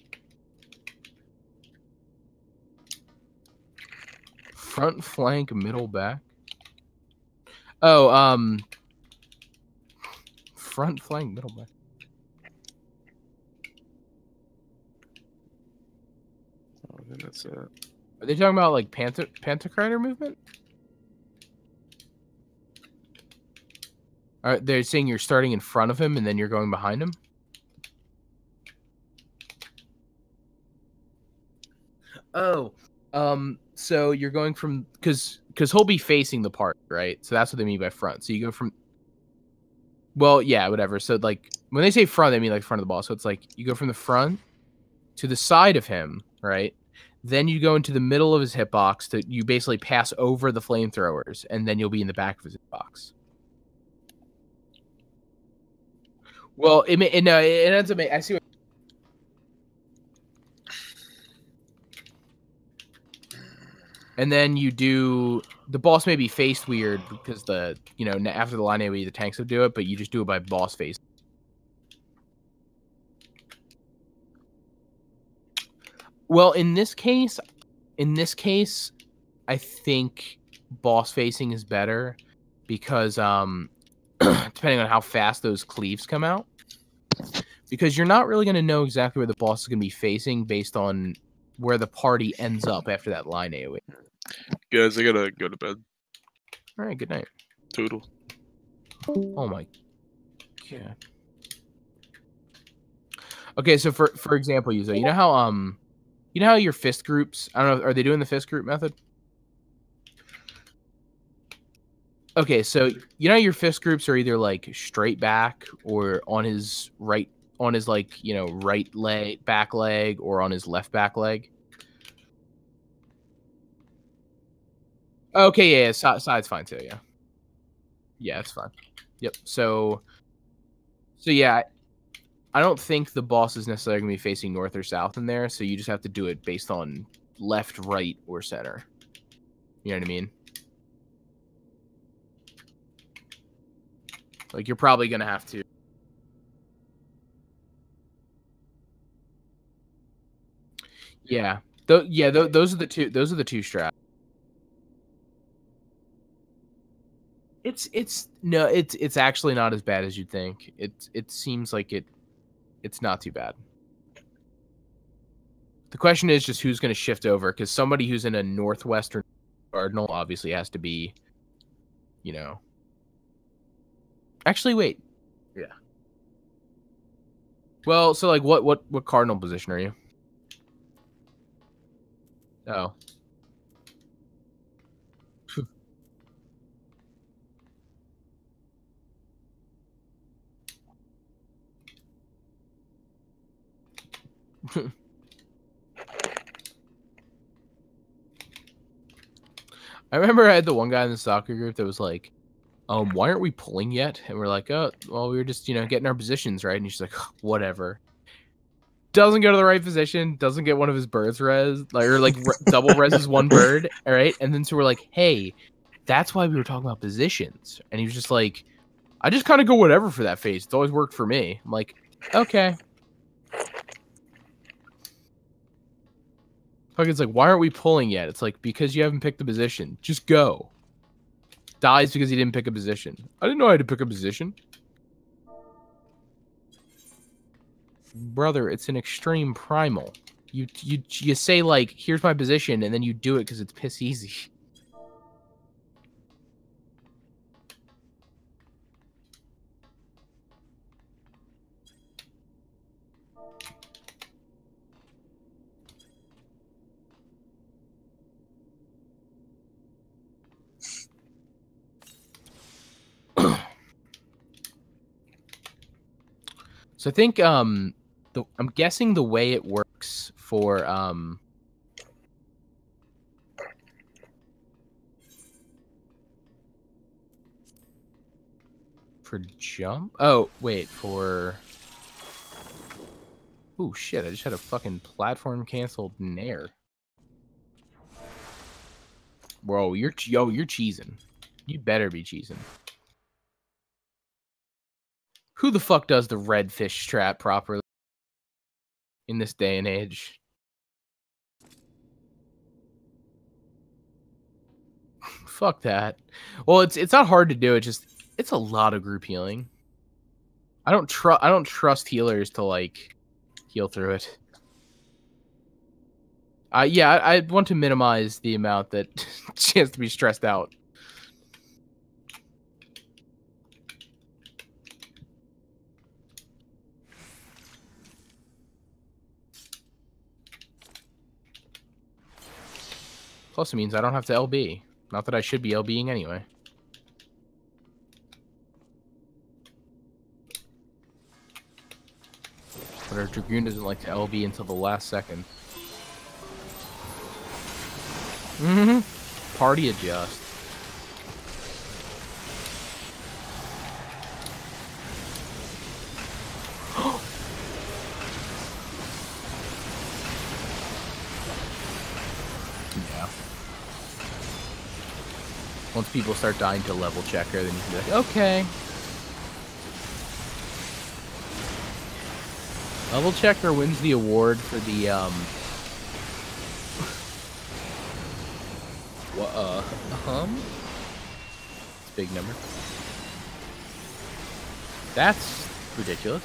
Front flank, middle back. Oh, front flank, middle back. Oh, I think that's it. Are they talking about like Pantocrator movement? They're saying you're starting in front of him and then you're going behind him? Oh, so you're going from because he'll be facing the party, right? So that's what they mean by front. So you go from, well, yeah, whatever. So like when they say front, they mean like front of the ball. So it's like you go from the front to the side of him, right? Then you go into the middle of his hitbox. You basically pass over the flamethrowers, and then you'll be in the back of his hitbox. Well, it ends up. I see what. And then you do the boss may be faced weird because after the line AoE the tanks will do it, but you just do it by boss face. Well, in this case, I think boss facing is better because depending on how fast those cleaves come out, because you're not really going to know exactly where the boss is going to be facing based on where the party ends up after that line AoE. Guys, I gotta go to bed. All right, good night. Toodle. Oh my god. Okay, so for example, Yuzo, you know how your fist groups? I don't know. Are they doing the fist group method? Okay, so you know your fist groups are either like straight back or on his right, on his like, you know, right leg, back leg, or on his left back leg. Okay, yeah, side's fine too. Yeah, yeah, it's fine. Yep. So yeah, I don't think the boss is necessarily gonna be facing north or south in there. So you just have to do it based on left, right, or center. You know what I mean? Like you're probably gonna have to. Yeah. Those are the two. Those are the two straps. It's actually not as bad as you'd think. It seems like it's not too bad. The question is just who's going to shift over, because somebody who's in a northwestern cardinal obviously has to be, you know. Actually, wait. Yeah. Well, so like what cardinal position are you? Oh. I remember I had the one guy in the soccer group that was like, why aren't we pulling yet? And we're like, oh, well, we were just, you know, getting our positions right. And he's like, whatever. Doesn't go to the right position, doesn't get one of his birds res, like, or like double reses one bird, all right? And then so we're like, hey, that's why we were talking about positions. And he was just like, I just kind of go whatever for that phase. It's always worked for me. I'm like, okay. Fucking, like, why aren't we pulling yet? It's like, because you haven't picked the position. Just go. Dies because he didn't pick a position. I didn't know I had to pick a position. Brother, it's an extreme primal. You say, like, here's my position, and then you do it because it's piss easy. So I think I'm guessing the way it works for jump. Oh wait, for. Oh shit! I just had a fucking platform canceled nair. Bro, you're cheesing. You better be cheesing. Who the fuck does the red fish trap properly in this day and age? Fuck that. Well, it's not hard to do. It's a lot of group healing. I don't trust healers to like heal through it. Yeah, I want to minimize the amount that she has to be stressed out. Plus, it means I don't have to LB. Not that I should be LBing anyway. But our Dragoon doesn't like to LB until the last second. Party adjust. Yeah. Once people start dying to level checker, then you can be like, okay. Level checker wins the award for the It's a big number. That's ridiculous.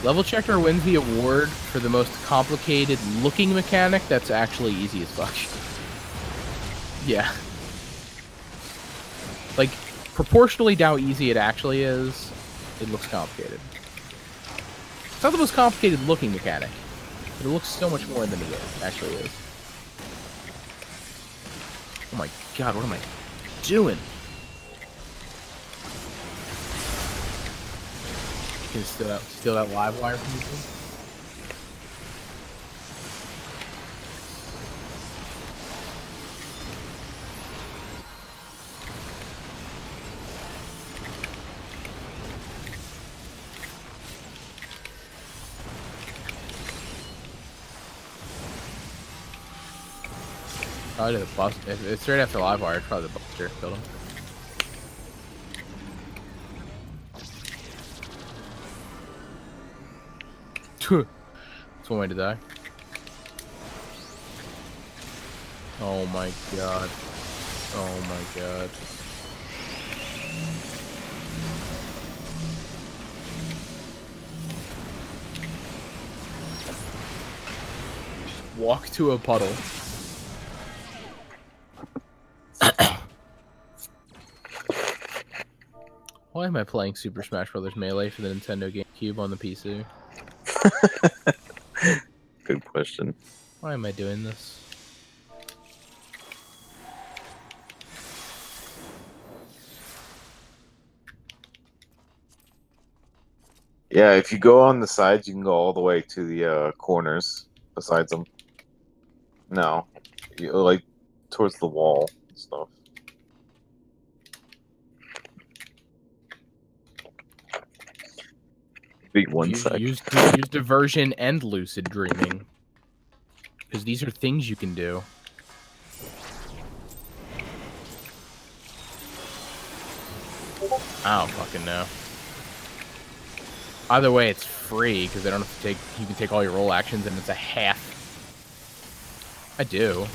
Level checker wins the award for the most complicated looking mechanic that's actually easy as fuck. Yeah. Like, proportionally to how easy it actually is, it looks complicated. It's not the most complicated looking mechanic, but it looks so much more than it actually is. Oh my god, what am I doing? can steal that live wire from people. Probably the bus. If it's straight after live wire, it's probably the buster killed him. That's one way to die. Oh my god. Oh my god. Walk to a puddle. Why am I playing Super Smash Bros. Melee for the Nintendo GameCube on the PC? Good question. Why am I doing this? Yeah, if you go on the sides, you can go all the way to the corners besides them. No, you like towards the wall and stuff. Wait one sec. Use diversion and lucid dreaming, because these are things you can do. I don't fucking know. Either way, it's free because they don't have to take. You can take all your roll actions, and it's a half. I do.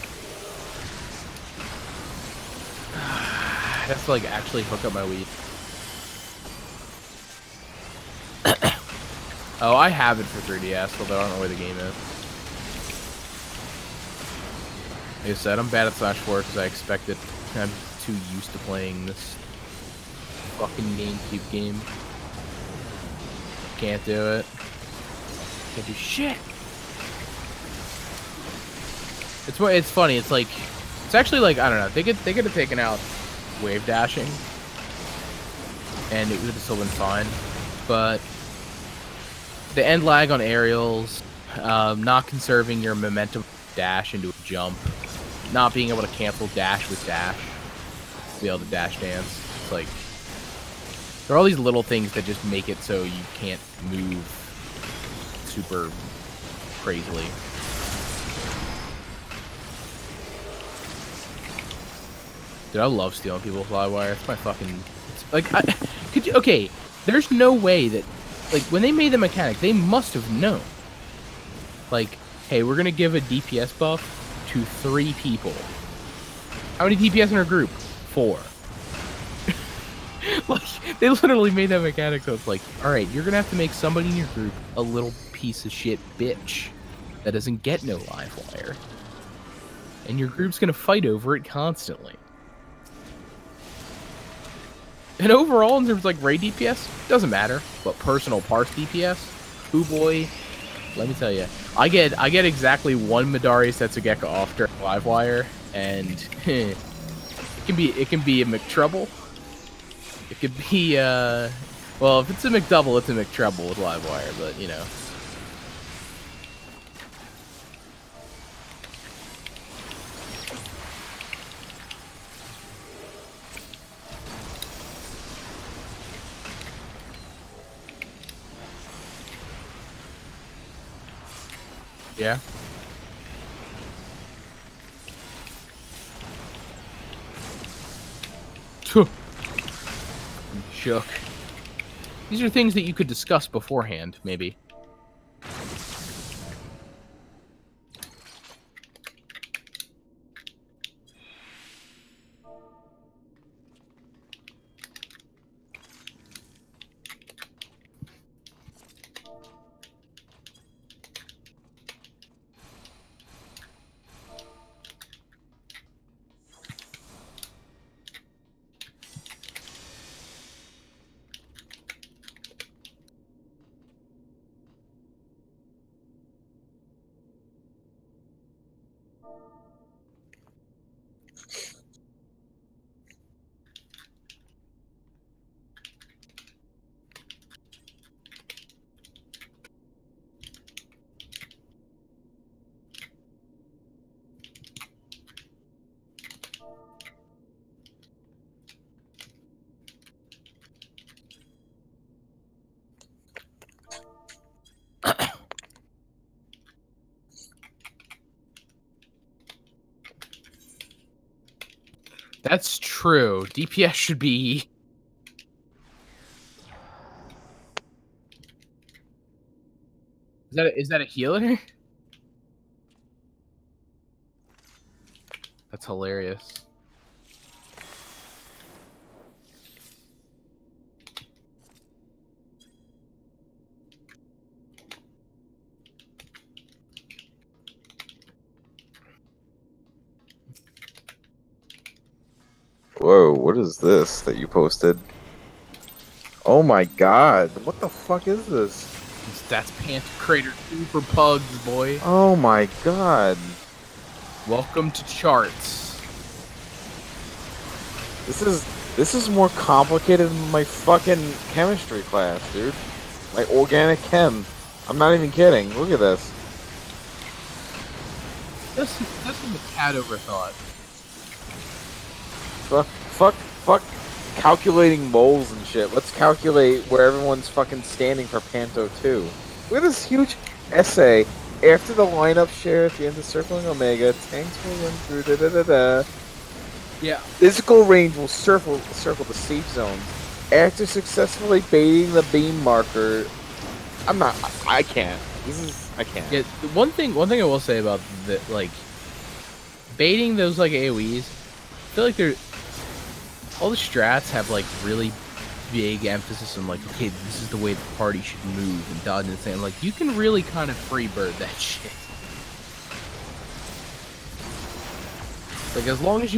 I have to like actually hook up my Wii. Oh, I have it for 3DS, although I don't know where the game is. Like I said, I'm bad at Smash 4 because I expected. I'm too used to playing this fucking GameCube game. Can't do it. Can't do shit. It's funny. It's like, it's actually like, I don't know. They could have taken out wave dashing, and it would have still been fine. But the end lag on aerials, not conserving your momentum dash into a jump, not being able to cancel dash with dash, to be able to dash dance. It's like, there are all these little things that just make it so you can't move super crazily. Dude, I love stealing people with Flywire. It's my fucking... It's like, okay, there's no way that... Like, when they made the mechanic, they must have known. Like, hey, we're gonna give a DPS buff to 3 people. How many DPS in our group? 4. Like, they literally made that mechanic so it's like, alright, you're gonna have to make somebody in your group a little piece of shit bitch that doesn't get no live wire. And your group's gonna fight over it constantly. And overall, in terms of like raid DPS, doesn't matter. But personal parse DPS, ooh boy, let me tell you, I get exactly 1 Midori Setsugeka off during Livewire, and it can be a McTrouble. It could be well, if it's a McDouble, it's a McTrouble with Livewire, but you know. Yeah. Shook. These are things that you could discuss beforehand, maybe. That's true. DPS should be... Is that a healer? That's hilarious. Whoa, what is this that you posted? Oh my god, what the fuck is this? That's Panther Crater 2 for pugs, boy. Oh my god. Welcome to charts. This is more complicated than my fucking chemistry class, dude. My organic chem. I'm not even kidding. Look at this. That's what the cat overthought. Fuck calculating moles and shit. Let's calculate where everyone's fucking standing for Panto 2. Look at this huge essay. After the lineup share at the end of Circling Omega, tanks will run through da-da-da-da. Yeah. Physical range will circle the safe zones. After successfully baiting the beam marker... I can't. I can't. Yeah, one thing I will say about the, like, baiting those, like, AoEs, I feel like all the strats have, like, really big emphasis on, like, okay, this is the way the party should move and dodge and saying, like, you can really kind of freebird that shit. Like, as long as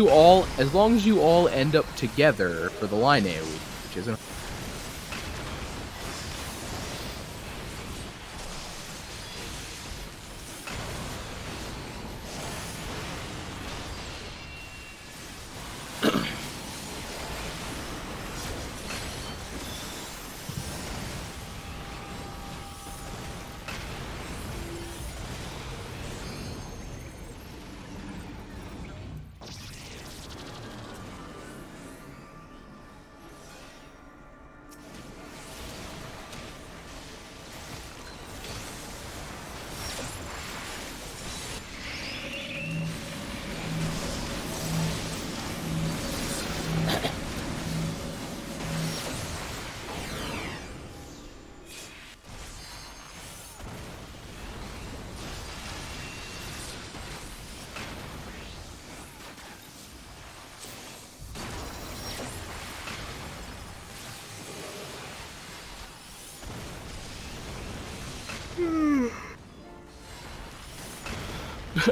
you all end up together for the line AoE, which isn't...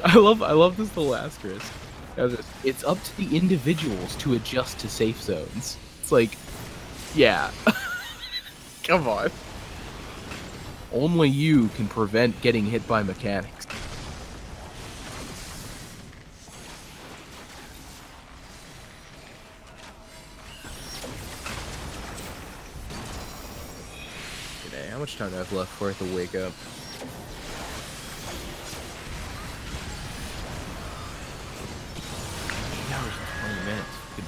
I love this little asterisk. It's up to the individuals to adjust to safe zones. It's like, yeah. Come on. Only you can prevent getting hit by mechanics. Today, how much time do I have left for it to wake up?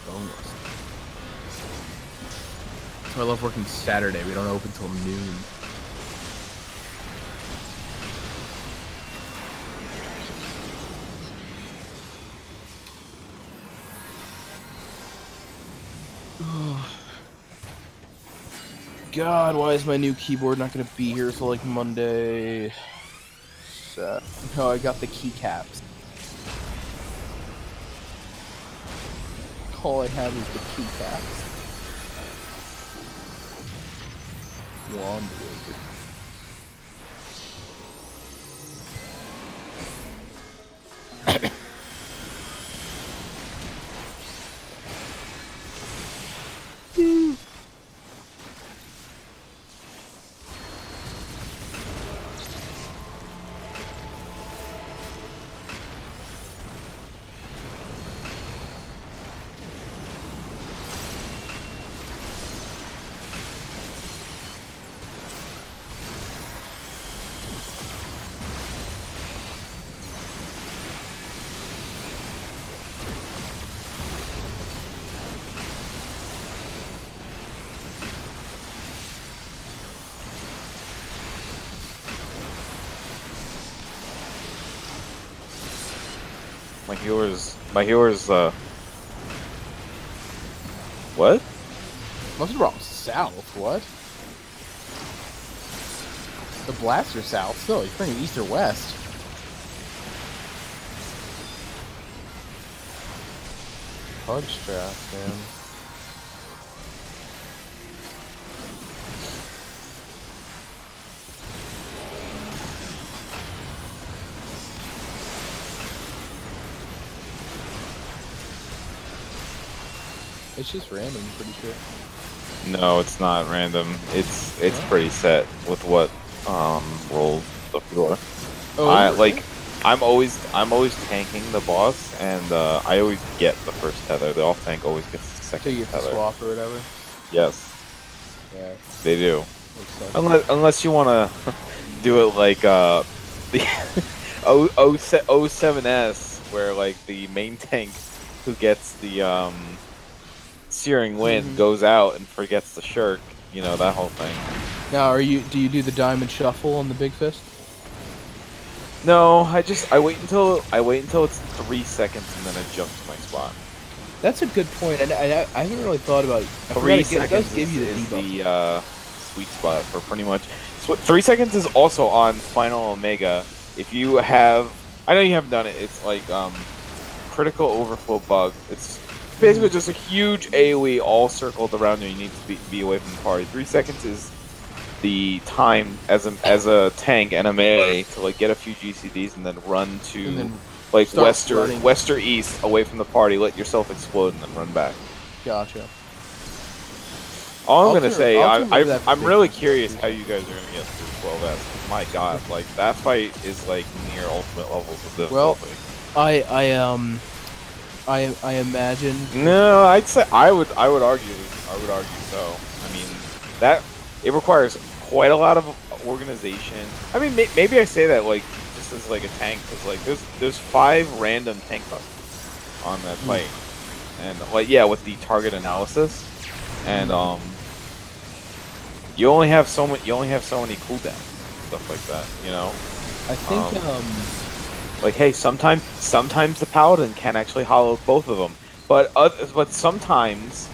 Boneless. That's why I love working Saturday. We don't open till noon. God, why is my new keyboard not going to be here till like Monday? No, I got the keycaps. All I have is the keycaps. Wand wizard. My healer's What? Must have brought south. What? The blaster south. Still, he's bringing east or west. Punch trap, man. It's just random, I'm pretty sure. No, it's not random. It's pretty set with what rolls the floor. Oh, I'm always tanking the boss, and I always get the first tether. The off tank always gets the so second you get tether. the swap or whatever. Yes, Yeah, they do. makes sense. Unless you want to do it like the 07S, where like the main tank who gets the Searing Wind goes out and forgets the shirk. You know, that whole thing. Now, do you do the diamond shuffle on the big fist? No, I wait until it's 3 seconds and then I jump to my spot. That's a good point, and I haven't really thought about it. 3 seconds it does give you the is debuff. the sweet spot for pretty much. 3 seconds is also on Final Omega. If you have, I know you haven't done it. It's like critical overflow bug. It's basically just a huge AOE all circled around you. You need to be away from the party. 3 seconds is the time as a tank and a melee to like get a few GCDs and then run to like west or east away from the party. Let yourself explode and then run back. Gotcha. All I'm gonna say, I'm really curious how you guys are gonna get through 12S. My God, like that fight is like near ultimate levels of difficulty. Well, I imagine. No, I'd say I would argue so. I mean, that it requires quite a lot of organization. I mean, maybe I say that like just as like a tank, because like there's 5 random tank buffs on that fight, and like yeah, with the target analysis, and you only have so many cooldowns, stuff like that. You know. I think like, hey, sometimes the paladin can actually hollow both of them, but sometimes,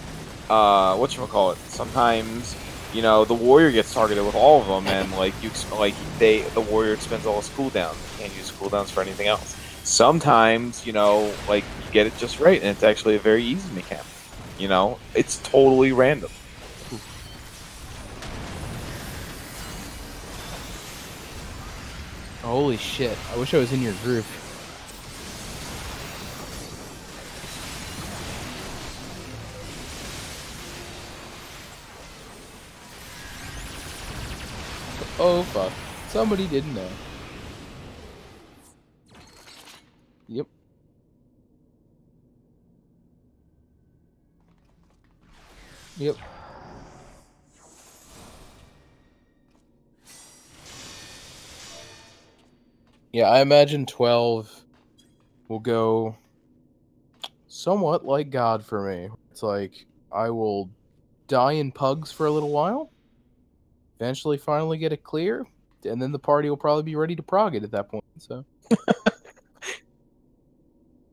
whatchamacallit, sometimes, you know, the warrior gets targeted with all of them, and like the warrior expends all his cooldowns. You can't use cooldowns for anything else. Sometimes, you know, like you get it just right, and it's actually a very easy mechanic. You know, it's totally random. Holy shit! I wish I was in your group. Oh fuck! Somebody didn't know. Yep. Yep. Yeah, I imagine 12 will go somewhat like God for me. It's like, I will die in pugs for a little while, eventually finally get it clear, and then the party will probably be ready to prog it at that point, so.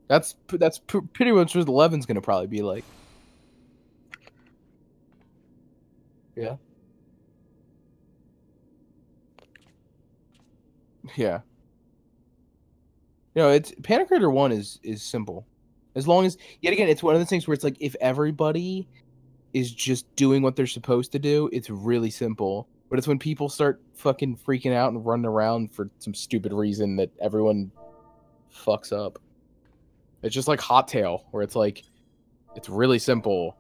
That's pretty much what 11's gonna probably be like. Yeah. Yeah. You know, it's Panic Rider 1 is simple. As long as, yet again, it's one of those things where it's like, if everybody is just doing what they're supposed to do, it's really simple. But it's when people start fucking freaking out and running around for some stupid reason that everyone fucks up. It's just like Hot Tail, where it's like, it's really simple,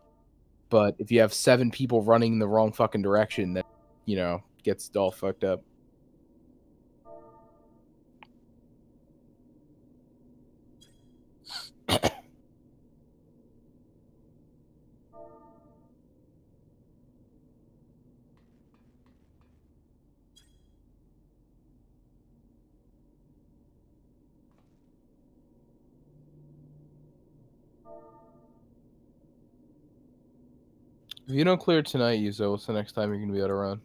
but if you have 7 people running in the wrong fucking direction, that, you know, gets all fucked up. If you don't clear tonight, Yuzo, what's the next time you're gonna be able to run?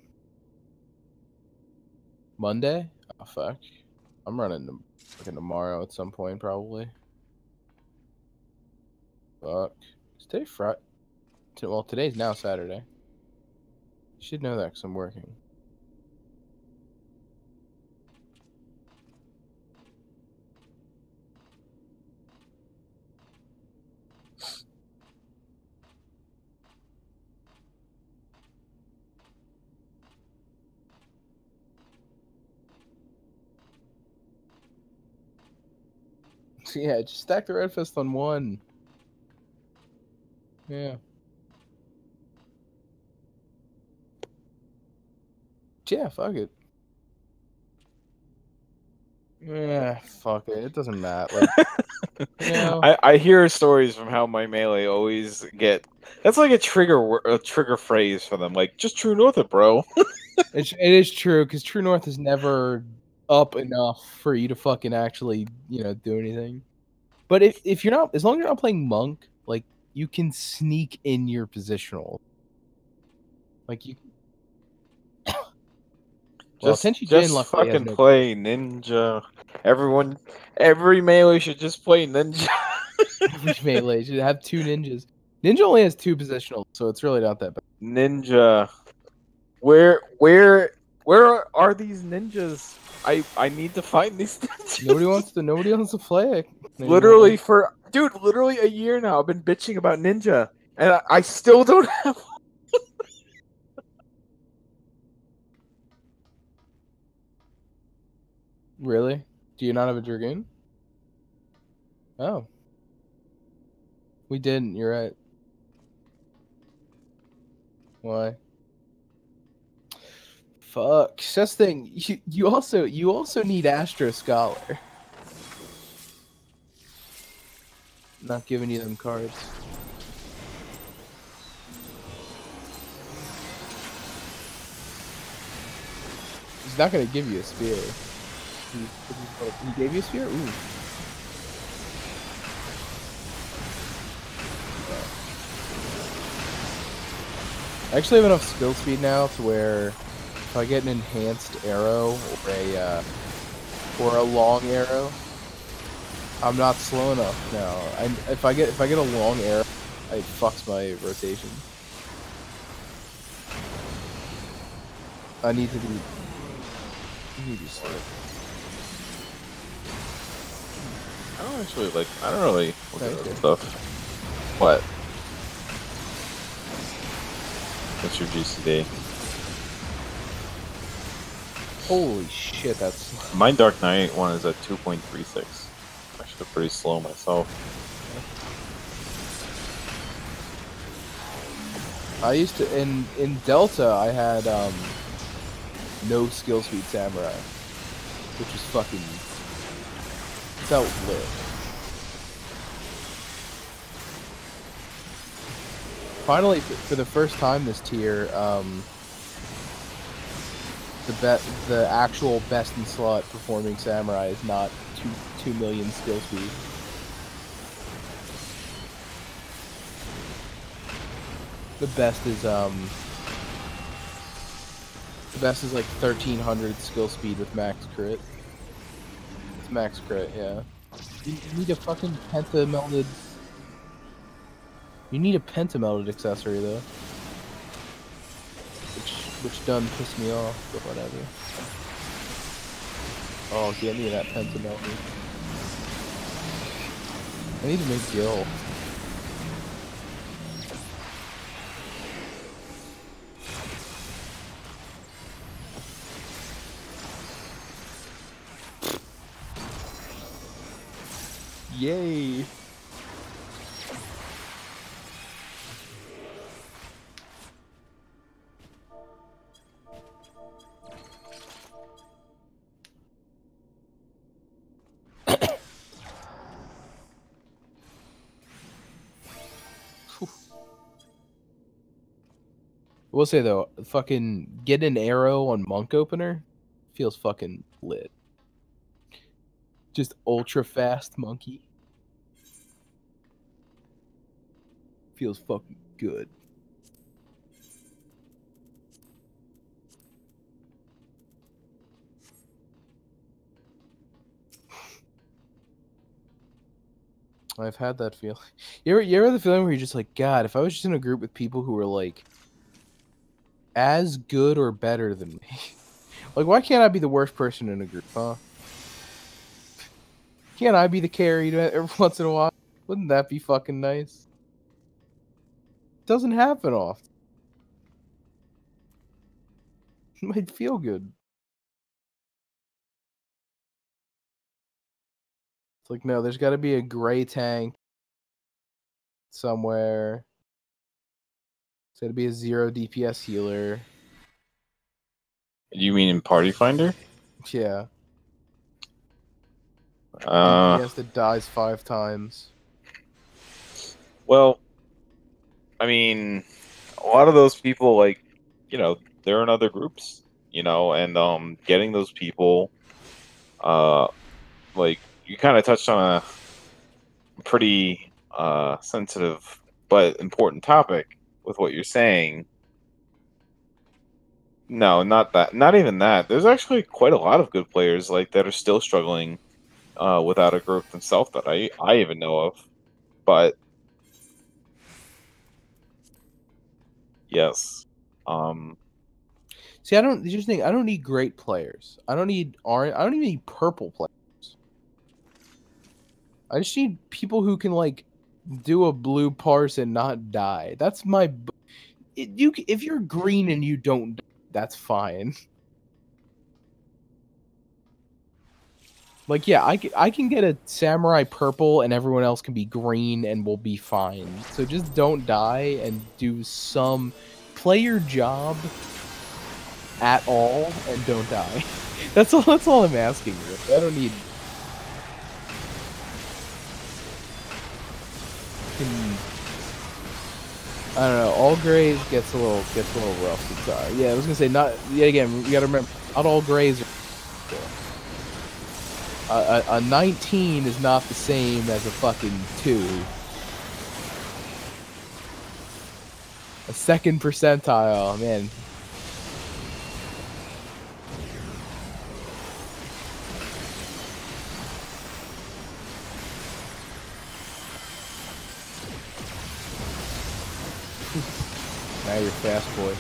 Monday? Oh fuck. I'm running fucking tomorrow at some point, probably. Fuck. Is today Friday? Well, today's now Saturday. You should know that because I'm working. So yeah, just stack the Red Fist on one. Yeah. Yeah, fuck it. Yeah, fuck it. It doesn't matter. Like, you know, I hear stories from how my melee always get. That's like a trigger phrase for them. Like, just True North it, bro. it is true because True North is never up enough for you to fucking actually, do anything. But if you're not, as long as you're not playing Monk, like, you can sneak in your positional. Like, you. Well, Tenchi Jin luckily has fucking no. play Ninja. Every melee should just play Ninja. Every melee should have 2 ninjas. Ninja only has 2 positional, so it's really not that bad. Ninja. Where are these ninjas? I need to find these ninjas. Nobody wants to play it. Literally literally a year now I've been bitching about Ninja, and I still don't have one. Really? Do you not have a Dragoon? Oh. We didn't, you're right. Why? Fuck. Just thing, you also need Astro Scholar. Not giving you them cards. He's not gonna give you a spear. He gave you a spear? Ooh. I actually have enough skill speed now to where if I get an enhanced arrow or a long arrow, I'm not slow enough now. If I get a long arrow, it fucks my rotation. I need to be slow. I don't really look at that stuff. What? What's your GCD? Holy shit, that's... My Dark Knight one is at 2.36. Actually pretty slow myself. I used to... In Delta, I had, no skill speed samurai. Which is fucking... felt lit. Finally, for the first time this tier, the actual best in slot performing samurai is not 2 million skill speed. The best is like 1300 skill speed with max crit. It's max crit, yeah. You need a fucking penta-melted... You need a penta-melted accessory, though. Which done pissed me off, but whatever. Oh, get me that penta-melted. I need to make Gil. Yay! I will say though, fucking get an arrow on Monk Opener feels fucking lit. Just ultra fast monkey. Feels fucking good. I've had that feeling. You ever have the feeling where you're just like, God, if I was just in a group with people who were like as good or better than me, like, why can't I be the worst person in a group, huh? Can't I be the carry every once in a while? Wouldn't that be fucking nice? Doesn't happen often. It might feel good. It's like, no, there's got to be a gray tank somewhere. It's got to be a 0 DPS healer. You mean in Party Finder? Yeah. DPS that dies 5 times. Well, I mean, a lot of those people, like, you know, they're in other groups, you know, and getting those people, like, you kind of touched on a pretty sensitive but important topic with what you're saying. No, not that. Not even that. There's actually quite a lot of good players like that are still struggling without a group themselves that I even know of. But yes, See, I don't. Here's the thing. I don't need great players. I don't need orange. I don't even need purple players. I just need people who can like do a blue parse and not die. That's my. If you're green and you don't, die, that's fine. Like, yeah, I can get a samurai purple and everyone else can be green and we'll be fine. So just don't die and do some play your job at all and don't die. That's all I'm asking you. I don't need I don't know, all grays gets a little rough sometimes. Yeah, I was gonna say not yet again, you gotta remember not all grays are a 19 is not the same as a fucking 2. A second percentile, man. Now you're fast, boy.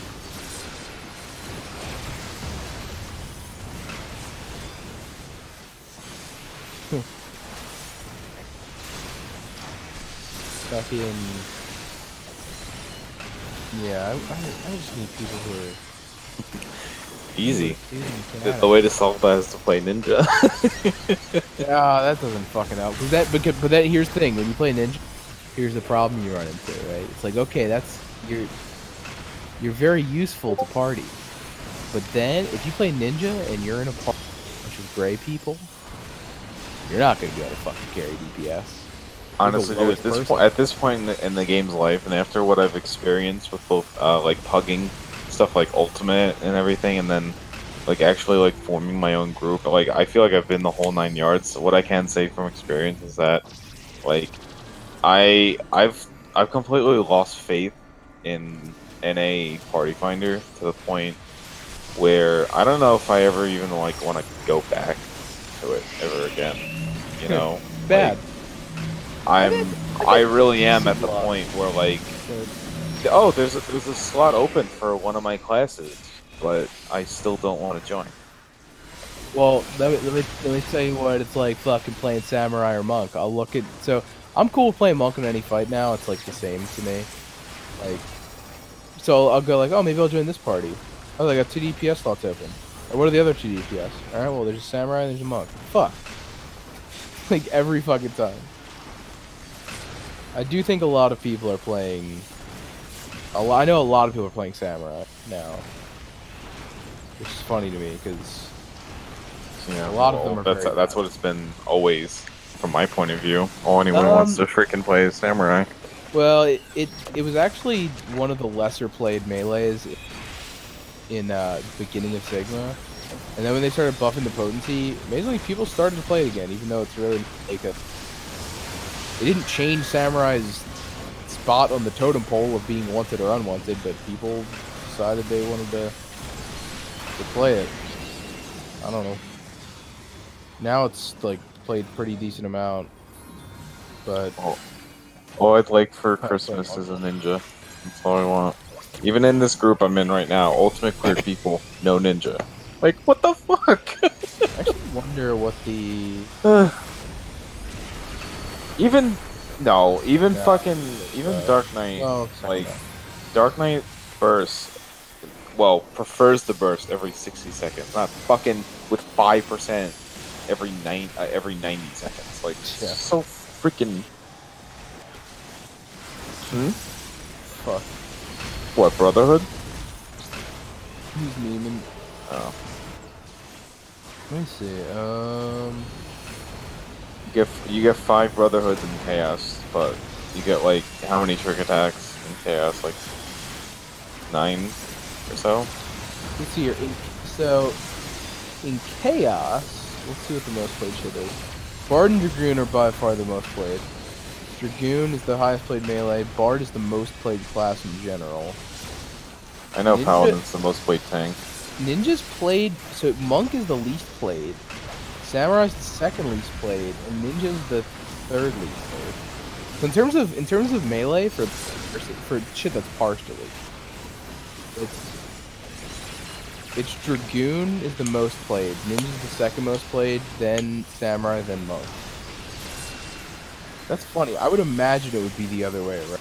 Fucking yeah, I just need people who are easy. The way to solve that is to play Ninja. Ah, that doesn't fucking help. But that here's the thing: when you play Ninja, here's the problem you run into, right? It's like, okay, that's you're very useful to party, but then if you play Ninja and you're in a party with a bunch of gray people, you're not gonna be able to fucking carry DPS. Honestly, dude, at this point in the game's life, and after what I've experienced with both like pugging stuff like Ultimate and everything, and then like actually like forming my own group, like I feel like I've been the whole 9 yards. So what I can say from experience is that like I've completely lost faith in NA Party Finder to the point where I don't know if I ever even like want to go back to it ever again. You know, bad. Like, I really am at the point where like, oh, there's a slot open for one of my classes, but I still don't want to join. Well, let me tell you what it's like fucking playing Samurai or Monk. I'll look at so I'm cool with playing Monk in any fight now. It's like the same to me. Like, so I'll go like, oh, maybe I'll join this party. Oh, they got 2 DPS slots open. Or what are the other 2 DPS? All right, well, there's a Samurai and there's a Monk. Fuck. Like every fucking time. I do think a lot of people are playing. I know a lot of people are playing Samurai now, which is funny to me because yeah, a lot of them are. That's what it's been always, from my point of view. All anyone wants to freaking play is Samurai. Well, it was actually one of the lesser played melees in the beginning of Sigma, and then when they started buffing the potency, amazingly people started to play it again, even though it's really like a. It didn't change Samurai's spot on the totem pole of being wanted or unwanted, but people decided they wanted to play it. I don't know. Now it's like played pretty decent amount. but all I'd like for Play Christmas is a Monk. ninja. That's all I want. Even in this group I'm in right now, Ultimate Queer People, no ninja. Like, what the fuck? I actually wonder what the even Yeah. fucking Dark Knight. well, Like, Dark Knight bursts. Well, prefers the burst every 60 seconds, not fucking with 5% every 90 seconds. Like, Yeah. so freaking. fuck. What, Brotherhood? Who's memeing? Oh. Let me see. You get 5 Brotherhoods in Chaos, but you get like how many trick attacks in Chaos? Like 9 or so. Let's see here. So in Chaos, let's see what the most played shit is. Bard and Dragoon are by far the most played. Dragoon is the highest played melee. Bard is the most played class in general. I know Ninja- Paladin's the most played tank. Ninja's played, so Monk is the least played. Samurai's the second least played, and Ninja's the third least played. So in terms of melee for shit that's partially, it's Dragoon is the most played. Ninja's the second most played, then Samurai, then Monk. That's funny. I would imagine it would be the other way around.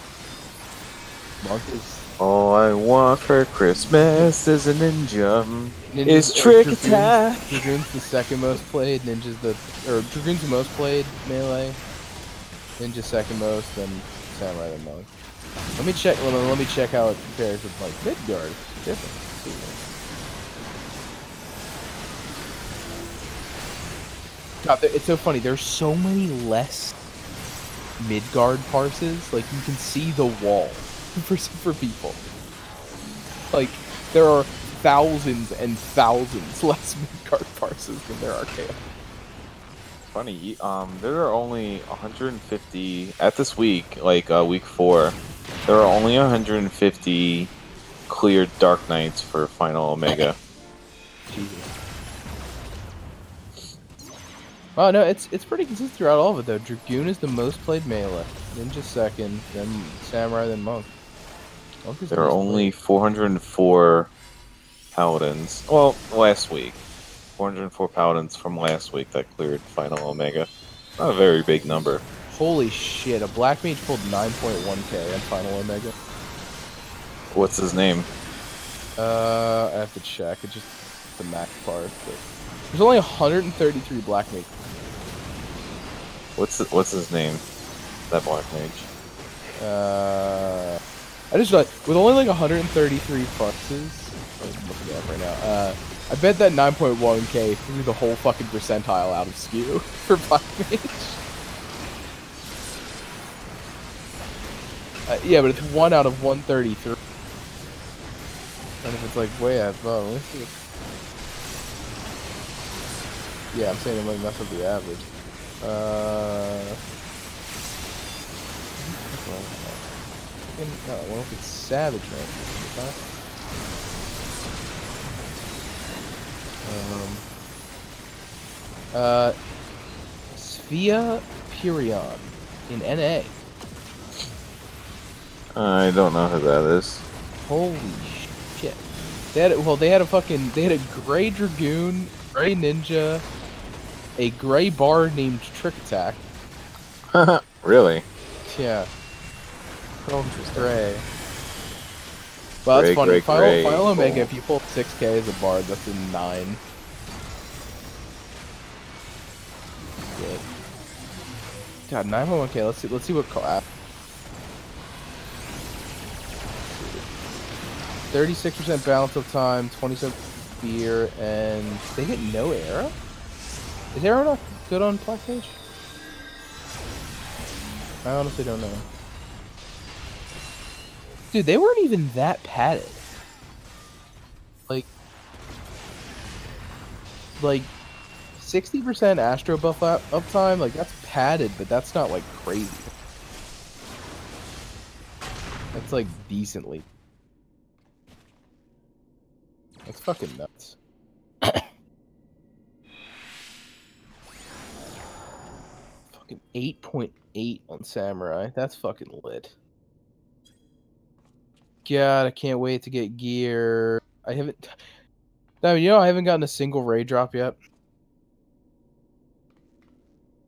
Monk is. All I want for Christmas is a ninja. Is trick attack. Dragoon's the second most played. Dragoon's the most played melee. Ninja's second most, then Samurai, then Monk. Let me check. Let me check how it compares with like Midgard. It's different. God, it's so funny. There's so many less Midgard parses. Like you can see the wall for people. Like there are thousands and thousands less Midgard parses than there are Chaos. Funny, there are only 150 at this week, like week 4. There are only 150 cleared Dark Knights for Final Omega. Jesus. Oh no, it's pretty consistent throughout all of it though. Dragoon is the most played melee. Ninja second, then Samurai, then Monk. Monk is the There are most only played. 404 Paladins. Well, last week. 404 Paladins from last week that cleared Final Omega. Not a very big number. Holy shit! A Black Mage pulled 9.1k on Final Omega. What's his name? I have to check. It's just the max part. But there's only 133 Black Mage. What's his name? That Black Mage. I just like with only like 133 fuxes. I'm looking it up right now. I bet that 9.1k threw the whole fucking percentile out of skew for Black Mage. Yeah, but it's 1 out of 133. And if it's like way out, well, let's see. Yeah, I'm saying it might mess up the average. I wonder if it's Savage, man. Sphia Pirion in NA. I don't know who that is. Holy shit. They had a gray Dragoon, gray Ninja, a gray Bard named Trick Attack. Really? Yeah. Gray. Well, that's funny. Gray, Final Omega, cool. if you pull 6k as a Bard, that's a 9. Good. God, 9.1k. Let's see what class. 36% balance of time, 27 fear, and they get no arrow? Is arrow not good on Black Mage? I honestly don't know. Dude, they weren't even that padded. Like 60% Astro buff uptime, like that's padded, but that's not like crazy. That's like decently. That's fucking nuts. Fucking 8.8 on Samurai. That's fucking lit. God, I can't wait to get gear. I haven't. No, you know, I haven't gotten a single raid drop yet.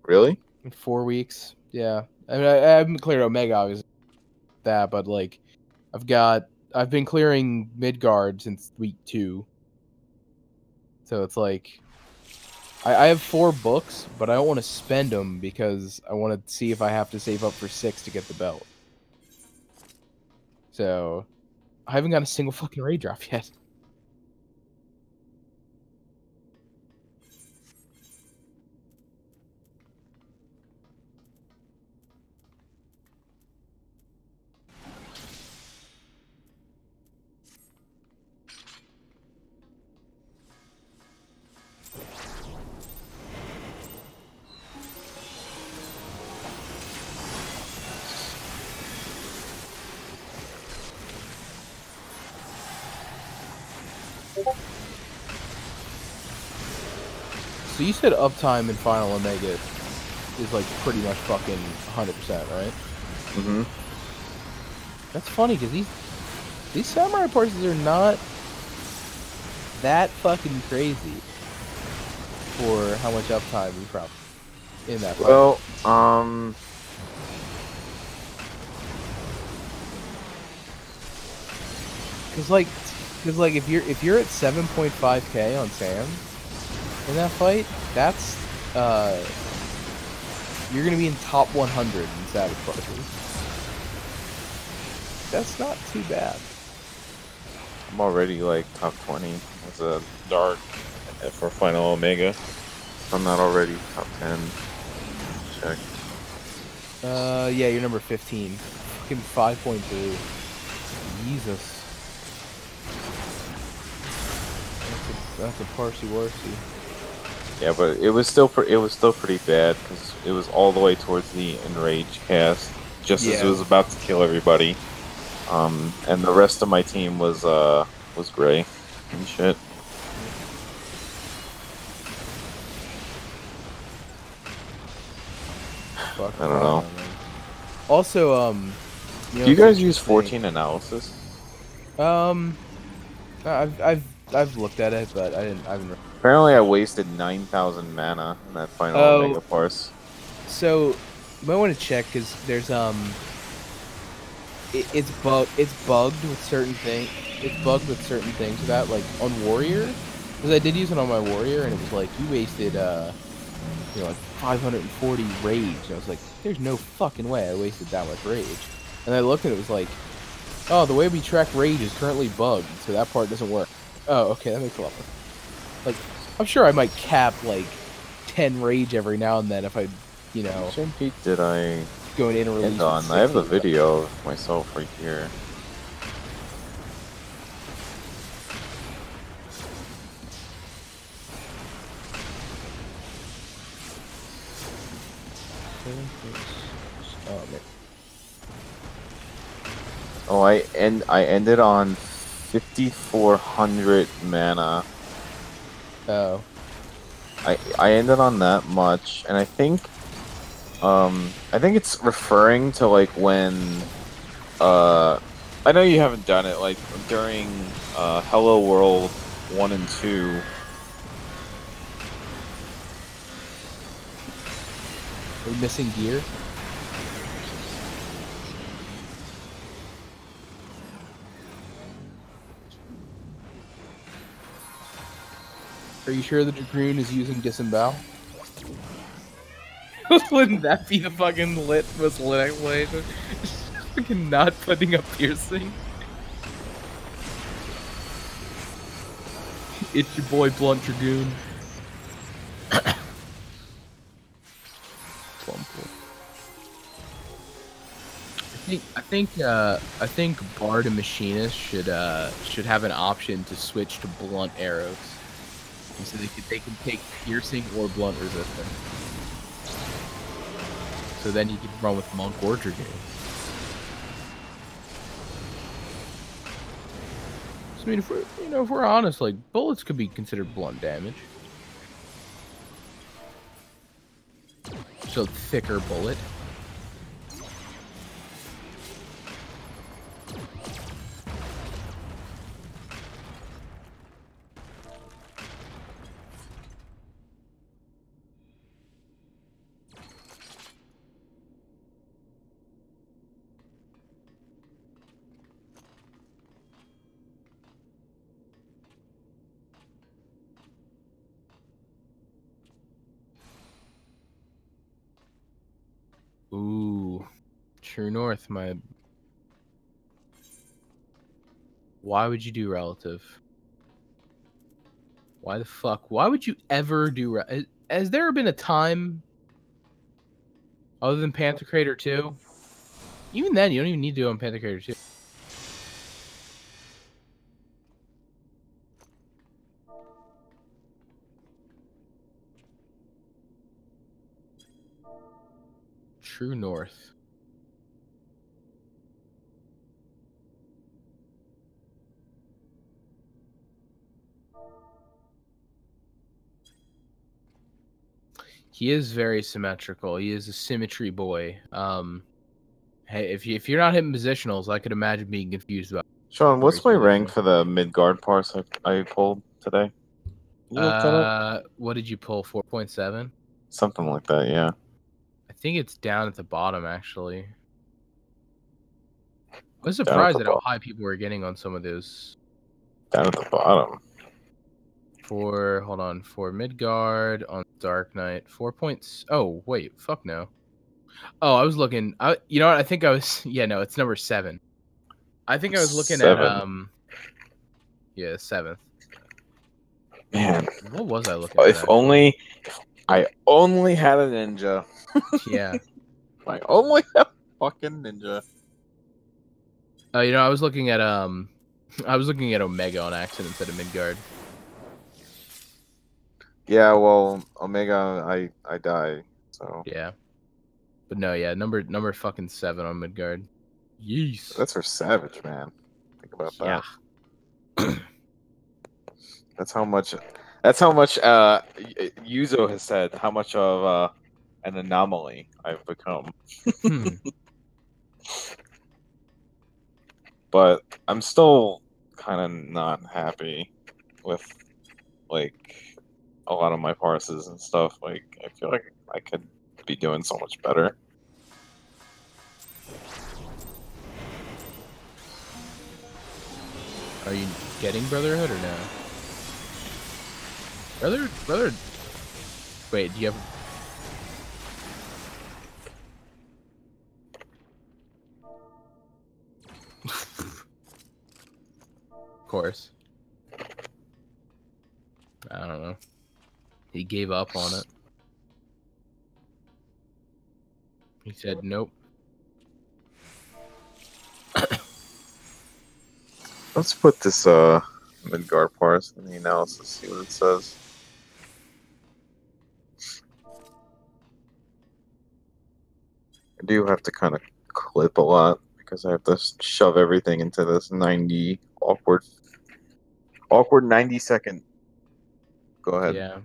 Really? In 4 weeks. Yeah. I mean, I haven't cleared Omega, obviously. That, but like, I've been clearing Midgard since week 2. So it's like, I have 4 books, but I don't want to spend them because I want to see if I have to save up for 6 to get the belt. So, I haven't got a single fucking raid drop yet. So you said uptime in Final Omega is like pretty much fucking 100%, right? Mm-hmm. That's funny because these samurai horses are not that fucking crazy for how much uptime we probably in that fight. Well, Cause like if you're at 7.5k on Sam in that fight, that's you're gonna be in top 100 in Savage Forces. That's not too bad. I'm already like top 20 as a dark for Final Omega. I'm not already top 10. Check. Yeah, you're number 15. Fucking 5.3. Jesus. That's a Parsi-Warsi. Yeah, but it was still pretty bad because it was all the way towards the Enrage cast, just as it was about to kill everybody. And the rest of my team was gray and shit. Fuck, I don't know. Also, do you guys use 14 analysis? I've looked at it, but I haven't. Apparently, I wasted 9,000 mana in that final Omega parse. So, you might want to check because there's it's bugged with certain things. It's bugged with certain things about like on Warrior, because I did use it on my Warrior, and it was like you wasted like 540 rage. And I was like, there's no fucking way I wasted that much rage. And I looked and it was like, oh, the way we track rage is currently bugged, so that part doesn't work. Oh, okay, that makes a lot more. Like, I'm sure I might cap like 10 rage every now and then if I, Same peak did I go in and release. I have a video of myself right here. Oh, I ended on 5,400 mana. Oh. I ended on that much, and I think it's referring to like when I know you haven't done it like during Hello World 1 and 2. Are you missing gear? Are you sure the Dragoon is using Disembowel? Wouldn't that be the fucking most lit explanation? Fucking not putting up piercing. It's your boy Blunt Dragoon. I think Bard and Machinist should have an option to switch to blunt arrows, so they can take piercing or blunt resistance. So then you can run with Monk or Dragoon. So, I mean, if we're honest, like bullets could be considered blunt damage. So thicker bullet. Ooh, True North, my. Why would you do relative? Why the fuck? Why would you ever do? Has there been a time other than Panther Crater 2? Even then, you don't even need to do it on Panther Crater 2. True North. He is very symmetrical. He is a symmetry boy. Hey, if you're not hitting positionals, I could imagine being confused about. Sean, what's my rank for the mid-guard parse I pulled today? You looked that up? What did you pull? 4.7? Something like that, yeah. I think it's down at the bottom, actually. I was surprised at how high people were getting on some of those. Down at the bottom. Hold on, for Midgard on Dark Knight, 4 points. Oh wait, fuck no. Oh, I was looking. You know what? I think I was. Yeah, no, it's number 7. I think I was looking at Yeah, 7th. Man, what was I looking at? If I only had a ninja. Yeah. If I only had a fucking ninja. Oh, you know, I was looking at Omega on accident instead of Midgard. Yeah, well, Omega, I die, so. Yeah. But no, yeah, number fucking 7 on Midgard. Yeesh. That's for Savage, man. Think about that. Yeah. That's how much Yuzo has said how much of an anomaly I've become. But I'm still kind of not happy with like a lot of my parses and stuff. Like I feel like I could be doing so much better. Are you getting Brotherhood or no? Brother. Wait, do you have? Of course. I don't know. He gave up on it. He said nope. Let's put this Midgard parse in the analysis, see what it says. I do have to kind of clip a lot because I have to shove everything into this 90 awkward 90-second. Go ahead. Yeah.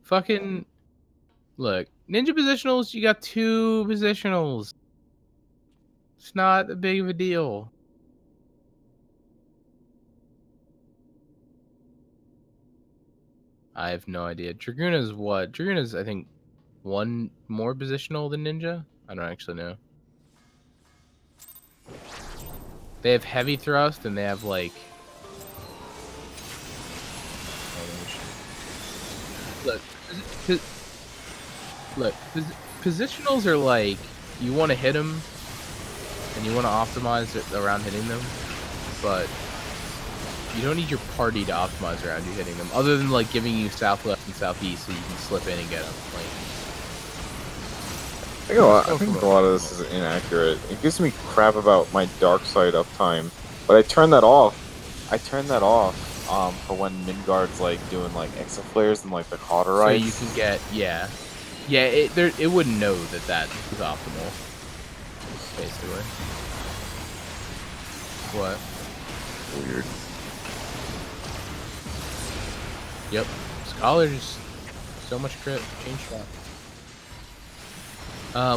Fucking look, ninja positionals, you got 2 positionals. It's not that big of a deal. I have no idea. Draguna's what? Draguna's, I think, 1 more positional than Ninja? I don't actually know. They have heavy thrust and they have like... Look, positionals are like, you want to hit them and you want to optimize it around hitting them, but you don't need your party to optimize around you hitting them, other than like giving you south, left, and southeast so you can slip in and get them. Like, I think a lot of this is inaccurate. It gives me crap about my dark side uptime, but I turn that off. For when Midgard's like doing like exaflares and like the cauterites. So you can get it wouldn't know that is optimal. Basically. What? Weird. Yep. Scholars, so much crit. Change shot. I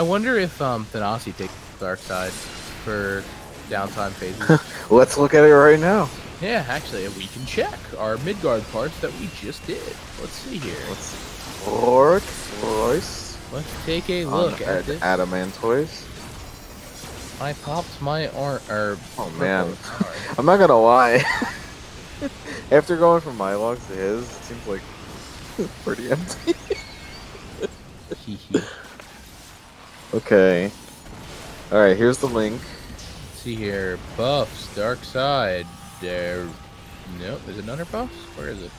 wonder if Thanasi takes Dark Side for downtime phases. Let's look at it right now. Yeah, actually, we can check our Midgard parts that we just did. Let's see here. Royce. Let's take a look at this. Adamantoise. I popped my Oh man, I'm not gonna lie. After going from my logs to his, it seems like pretty empty. Okay. All right, here's the link. Let's see here, buffs, Dark Side. There. Nope. Is it under buffs? Where is it?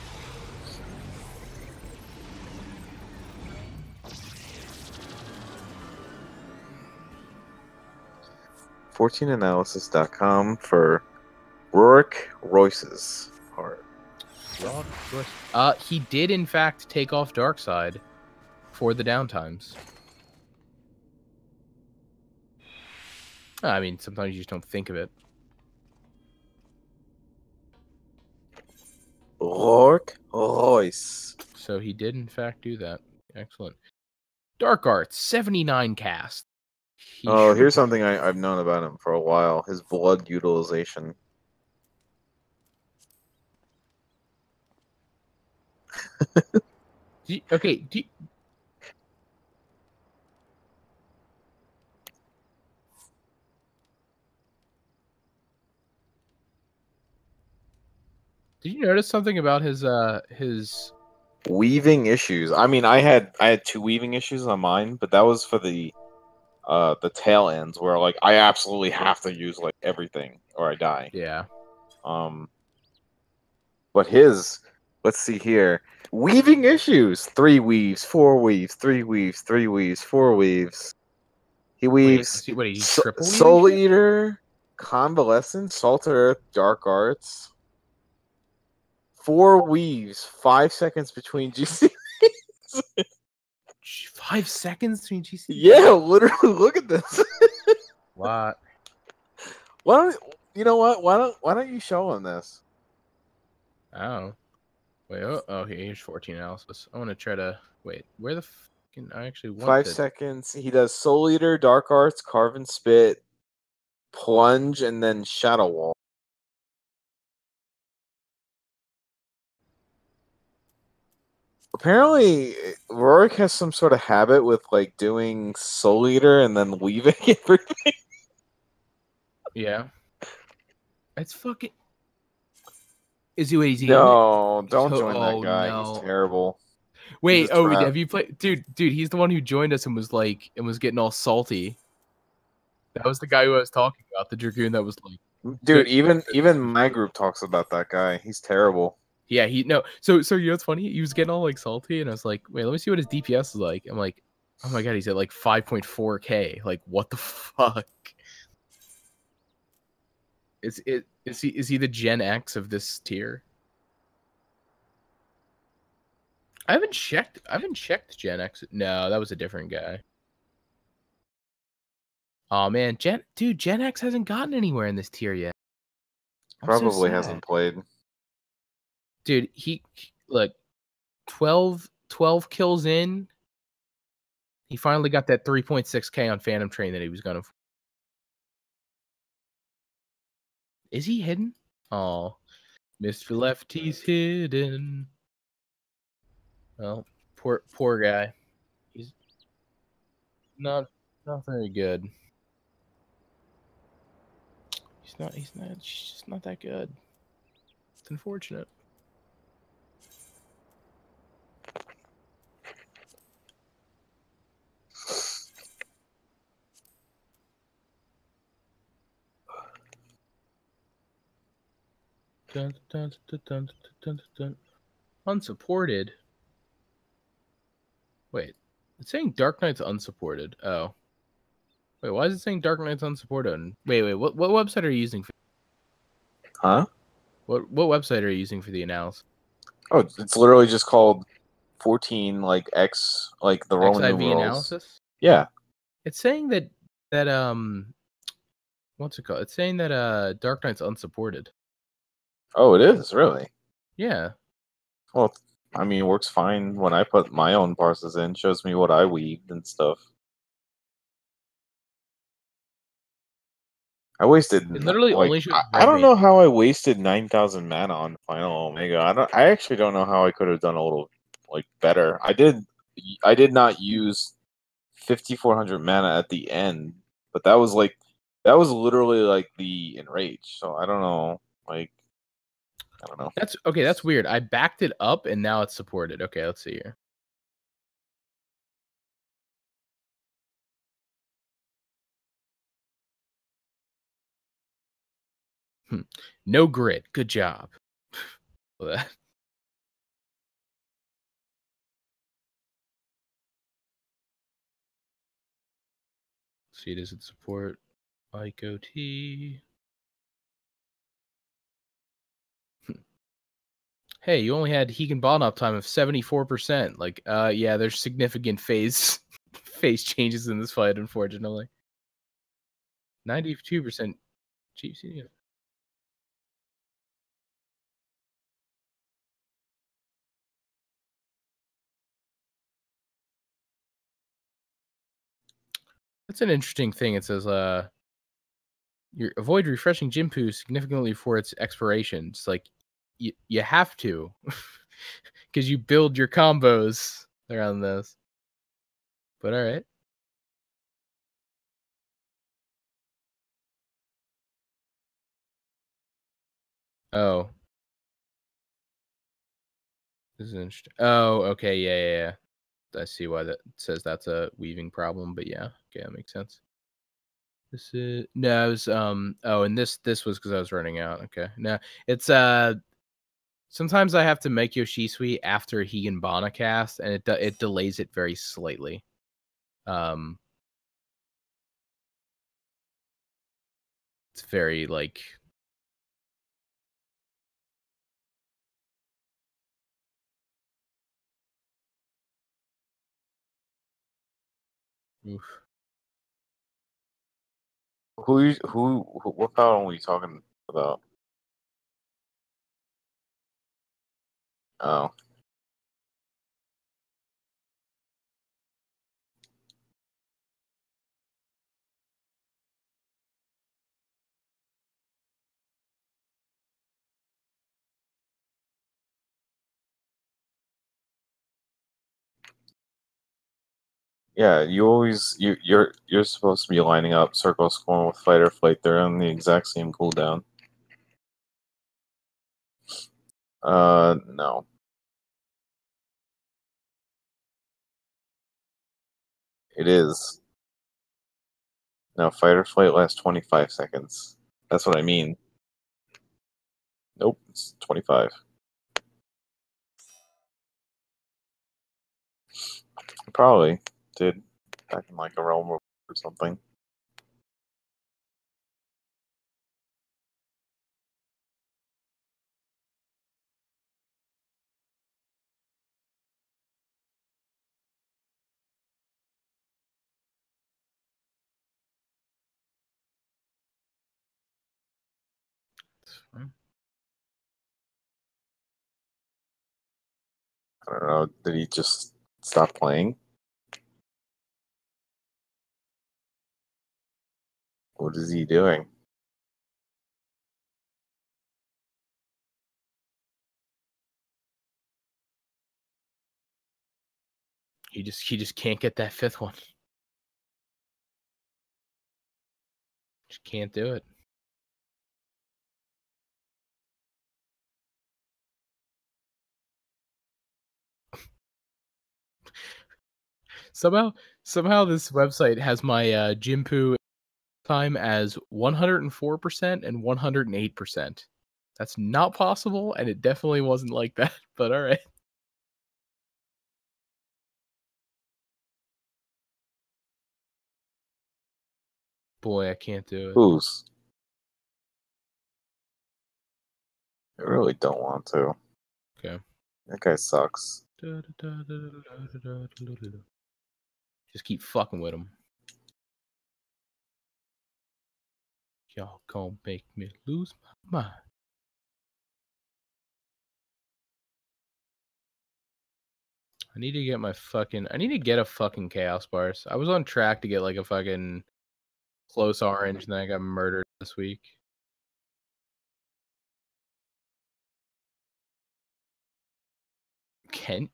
.14analysis.com for Rorik Royce's part. He did in fact take off Dark Side for the downtimes. I mean, sometimes you just don't think of it. Rorik Royce. So he did in fact do that. Excellent. Dark Arts, 79 cast. Here's something I've known about him for a while. His blood utilization. Okay. Did you notice something about his weaving issues? I mean, I had 2 weaving issues on mine, but that was for the tail ends where like I absolutely have to use like everything or I die. Yeah. But his, let's see here. Weaving issues. 3 weaves, 4 weaves, 3 weaves, 3 weaves, 4 weaves. He weaves Soul Eater, Convalescent, Salt Earth, Dark Arts. 4 weaves, 5 seconds between GC. 5 seconds between GC? Yeah, literally. Look at this. What? Why don't you know what? Why don't you show him this? Oh. Wait. Oh, here's 14 analysis. I want to try to wait. Where the fucking I actually want 5 seconds. He does Soul Eater, Dark Arts, Carven Spit, Plunge, and then Shadow Wall. Apparently, Rorik has some sort of habit with like doing Soul Eater and then leaving everything. Yeah. It's fucking. Is he? Wait, is he? No, don't join that guy. No. He's terrible. Wait, have you played, dude? He's the one who joined us and was getting all salty. That was the guy who I was talking about, the Dragoon that was like, dude. Even my group talks about that guy. He's terrible. Yeah, So you know what's funny? He was getting all like salty, and I was like, wait, let me see what his DPS is like. I'm like, oh my god, he's at like 5.4k. Like, what the fuck? Is he the Gen X of this tier? I haven't checked Gen X. No, that was a different guy. Oh man, Gen X hasn't gotten anywhere in this tier yet. Probably hasn't played. Dude, look, 12 kills in. He finally got that 3.6k on Phantom Train that he was gonna. Is he hidden? Oh, Mr. Lefty's hidden. Well, poor guy. He's not very good. He's just not that good. It's unfortunate. Dun, dun, dun, dun, dun, dun, dun. Unsupported. Wait, it's saying Dark Knight's unsupported. Oh, wait, why is it saying Dark Knight's unsupported? Wait, what website are you using? Huh? What website are you using for the analysis? Oh, it's literally just called 14 like X like the Roman numerals. Analysis. Yeah. It's saying that what's it called? It's saying that Dark Knight's unsupported. Oh, it is really. Yeah. Well, I mean, it works fine when I put my own parses in. Shows me what I weaved and stuff. I wasted It literally like only shows I red don't know mages. how I wasted 9,000 mana on Final Omega. I actually don't know how I could have done a little like better. I did not use 5,400 mana at the end, but that was literally like the enrage. So I don't know, like I don't know. That's okay. That's weird. I backed it up and now it's supported. Okay, let's see here. No grit. Good job. See, does it support ICOT? Hey, you only had Hegan-Bon uptime of 74%. Like, yeah, there's significant phase changes in this fight, unfortunately. 92% GC. That's an interesting thing. It says, you avoid refreshing Jinpu significantly before its expiration. It's like, you have to. Because you build your combos around this. But alright. Oh. This is interesting. Oh, okay, yeah. I see why that says that's a weaving problem, but yeah, okay, that makes sense. This is no, it was oh, and this was because I was running out. Okay, no, it's sometimes I have to make Yoshisui after Higanbana cast, and it delays it very slightly. It's very like. Oof. What power are you talking about? Oh. Yeah, you're supposed to be lining up Circle Scorn with Fight or Flight. They're on the exact same cooldown. No. It is. No, Fight or Flight lasts 25 seconds. That's what I mean. Nope, it's 25. Probably did back in like a realm or something. I don't know. Did he just stop playing? What is he doing? He just can't get that fifth one. Just can't do it. Somehow this website has my Jinpu time as 104% and 108%. That's not possible, and it definitely wasn't like that, but alright. Boy, I can't do it. Who's? I really don't want to. Okay. That guy sucks. Just keep fucking with him. Y'all gonna make me lose my mind. I need to get my fucking. I need to get a fucking Chaos Bars. I was on track to get like a fucking close orange, and then I got murdered this week.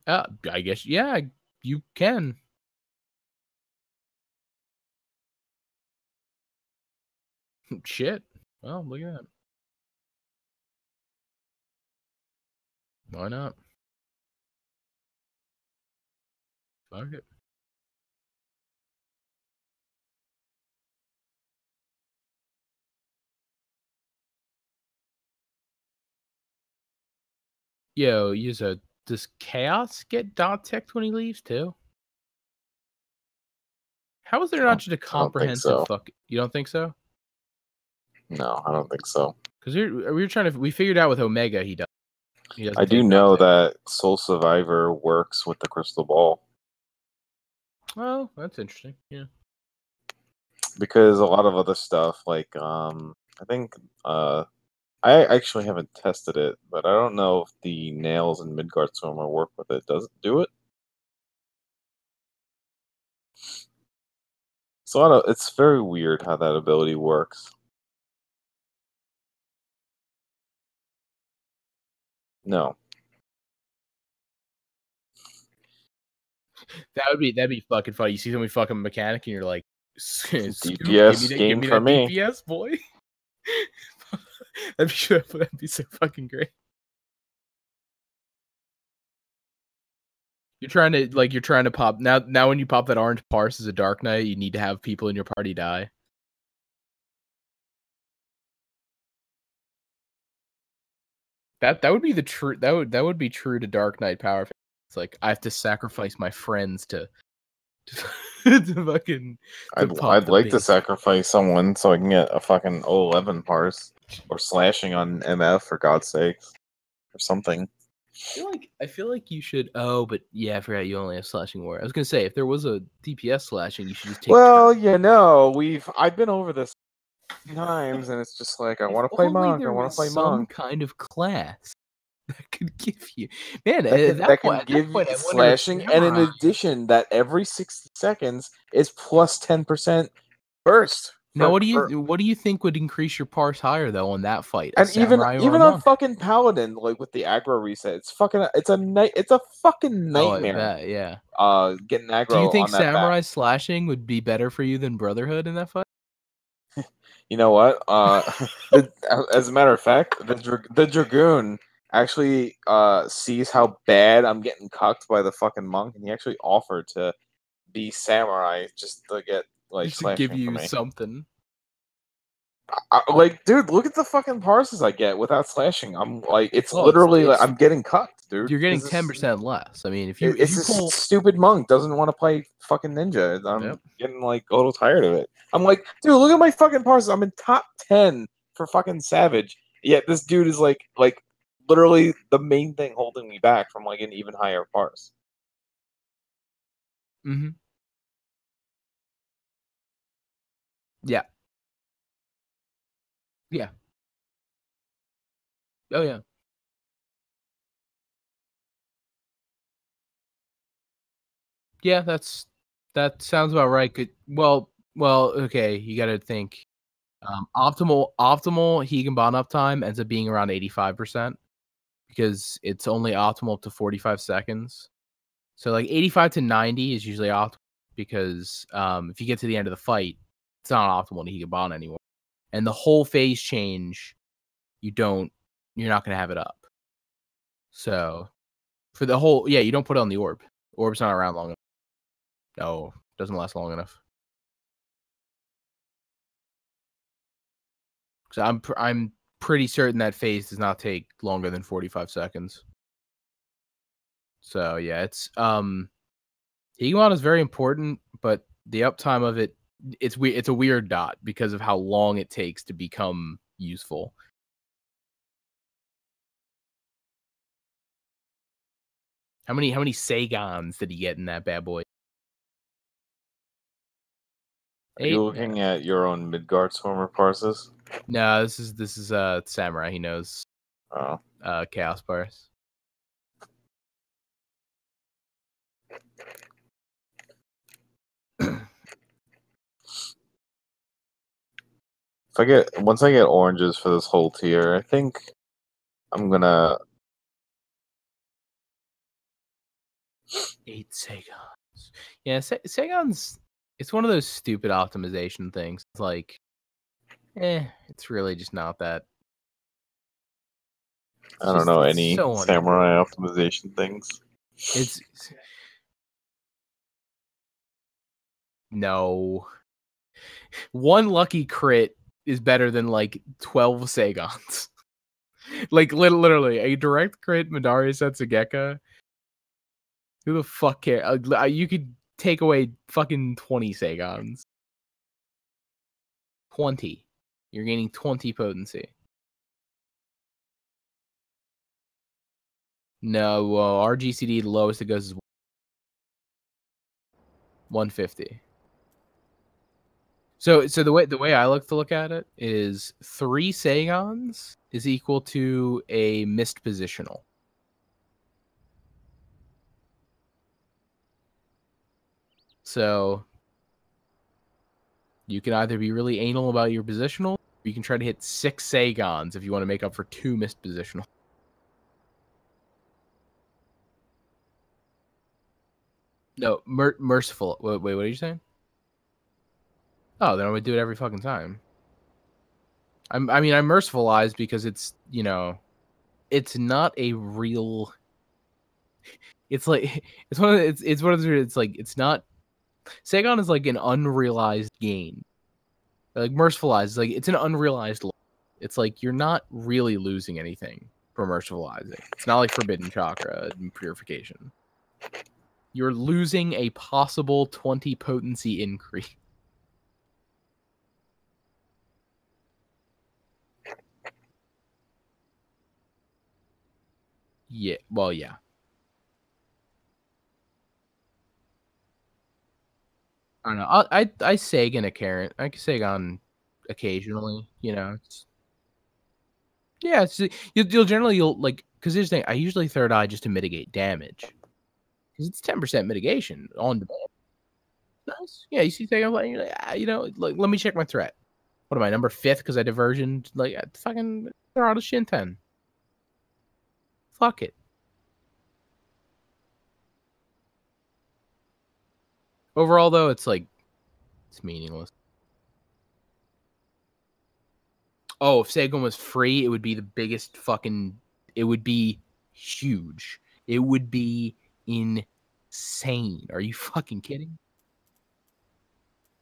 I guess yeah, you can. Shit. Well, look at that. Why not? Fuck it. Yo, does Chaos get dot ticked when he leaves too? How is there not just a comprehensive fuck? You don't think so? No, I don't think so. Because we figured out with Omega he does. I do know that Soul Survivor works with the crystal ball. Oh, that's interesting. Yeah. Because a lot of other stuff, like I think I actually haven't tested it, but I don't know if the nails in Midgard Swimmer work with it. Does it do it? So it's very weird how that ability works. No. That'd be fucking funny. You see somebody fucking a mechanic and you're like, DPS game for me. DPS boy. That'd be so fucking great. You're trying to pop now when you pop that orange parse as a Dark Knight, you need to have people in your party die. That would be the true that would be true to Dark Knight power. It's like I have to sacrifice my friends to fucking. I'd like to sacrifice someone so I can get a fucking 011 parse or slashing on MF for God's sakes or something. I feel like you should. Oh, but yeah, I forgot you only have slashing war. I was gonna say if there was a DPS slashing, you should just take. Well, I've been over this times, and it's just like I want to play monk. I want to play monk. Some kind of class that could give you, man. That can give you slashing, and in addition, that every 60 seconds is plus 10% burst. Now, what do you think would increase your parse higher though on that fight? And even on fucking Paladin, like with the aggro reset, it's a fucking nightmare. Oh, yeah. Getting aggro. Do you think Samurai slashing would be better for you than Brotherhood in that fight? You know what? As a matter of fact, the Dragoon actually sees how bad I'm getting cucked by the fucking monk, and he actually offered to be Samurai just to get just to give you something. Dude, look at the fucking parses I get without slashing. I'm like, literally I'm getting cucked, dude. You're getting 10% less. I mean, if this stupid monk doesn't want to play fucking ninja, I'm getting like a little tired of it. I'm like, dude, look at my fucking parses. I'm in top 10 for fucking Savage. Yet this dude is like literally the main thing holding me back from like an even higher parse. Mm-hmm. Yeah. Yeah. Oh yeah. Yeah, that sounds about right. Good. Well, okay. You got to think. Optimal Higanbon uptime ends up being around 85% because it's only optimal up to 45 seconds. So like 85 to 90 is usually optimal because if you get to the end of the fight, it's not optimal to Higanbon anymore. And the whole phase change, you're not going to have it up. So for the whole, you don't put it on the orb. Orb's not around long enough. No, doesn't last long enough. So I'm pretty certain that phase does not take longer than 45 seconds. So yeah, it's Higanbon is very important, but the uptime of it, it's a weird dot because of how long it takes to become useful. How many Sagons did he get in that bad boy? Are you looking at your own Midgard Swimmer parses? No, this is Samurai. He knows. Oh. Chaos Parse. Once I get oranges for this whole tier, I think I'm gonna 8 Sagons. Yeah, Sagons. It's one of those stupid optimization things. It's like, it's really just not that. I don't know any so samurai optimization things. It's no. One lucky crit is better than like 12 Sagons. Like literally a direct crit Midari Setsugeka. Who the fuck cares? You could take away fucking 20 Sagons. 20. You're gaining 20 potency. No, RGCD, the lowest it goes is 150. So the way I look at it is 3 Sagons is equal to a missed positional. So you can either be really anal about your positional, or you can try to hit 6 Sagons if you want to make up for 2 missed positional. No, merciful. Wait, what are you saying? Oh, then I would do it every fucking time. I mean, I'm mercifulized because it's, you know, it's not a real. It's like it's one of it's like it's not. Sagon is like an unrealized gain. Like mercifulized is like it's an unrealized loss. It's like you're not really losing anything for mercifulizing. It's not like forbidden chakra and purification. You're losing a possible 20 potency increase. Yeah, well, yeah. I don't know. I Sagan a Karen. I can Sagan occasionally, you know. Yeah, you'll like because here's the thing. I usually third eye just to mitigate damage because it's 10% mitigation on demand. Nice. Yeah, you see Sagan, you're like, you know, like let me check my threat. What am I, number 5th because I diversioned? Like fucking throw out a Shinten. Fuck it. Overall, though, it's like it's meaningless. Oh, if Sagan was free, it would be the biggest fucking. It would be huge. It would be insane. Are you fucking kidding?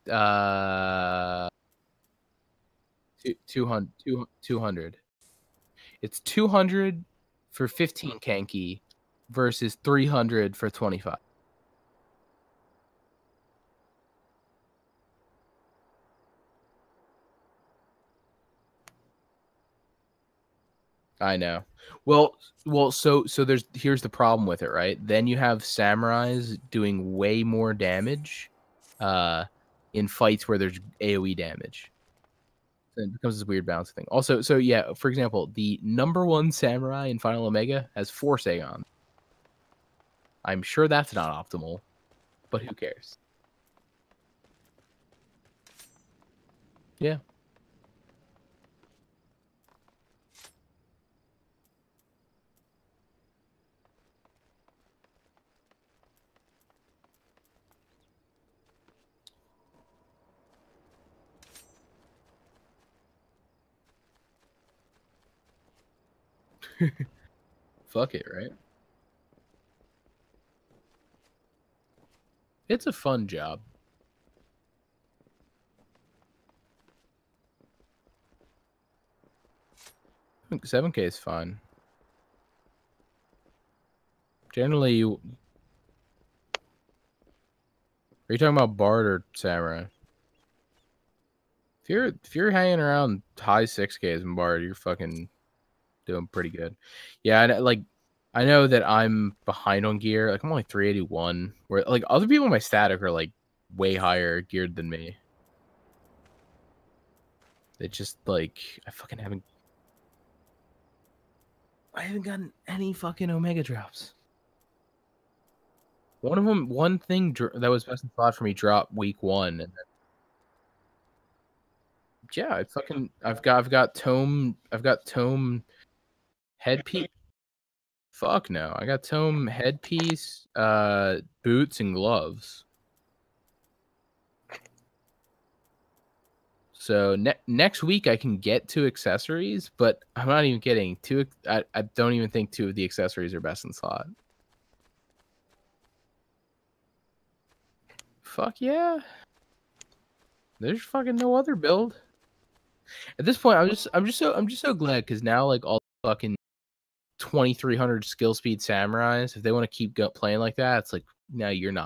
200. It's 200 for 15 Kanki versus 300 for 25. I know. Well, so here's the problem with it, right? Then you have samurais doing way more damage in fights where there's AoE damage. So it becomes this weird balance thing. Also, so yeah, for example, the number 1 samurai in Final Omega has 4 Sagon. I'm sure that's not optimal, but who cares? Yeah. Fuck it, right? It's a fun job. 7K is fine. Generally, are you talking about Bard or Samurai? If you're hanging around high 6Ks in Bard, you're fucking doing pretty good. Yeah, I know that I'm behind on gear. Like I'm only 381. Where like other people in my static are like way higher geared than me. It's just like I haven't gotten any fucking Omega drops. One thing that was best in slot for me dropped week 1, and Yeah, I've got tome headpiece. Fuck no. I got tome headpiece, boots and gloves. So next week I can get 2 accessories, but I'm not even getting 2. I don't even think 2 of the accessories are best in slot. Fuck yeah. There's fucking no other build. At this point, I'm just so glad because now like all the fucking 2300 skill speed samurais, if they want to keep playing like that, it's like now you're not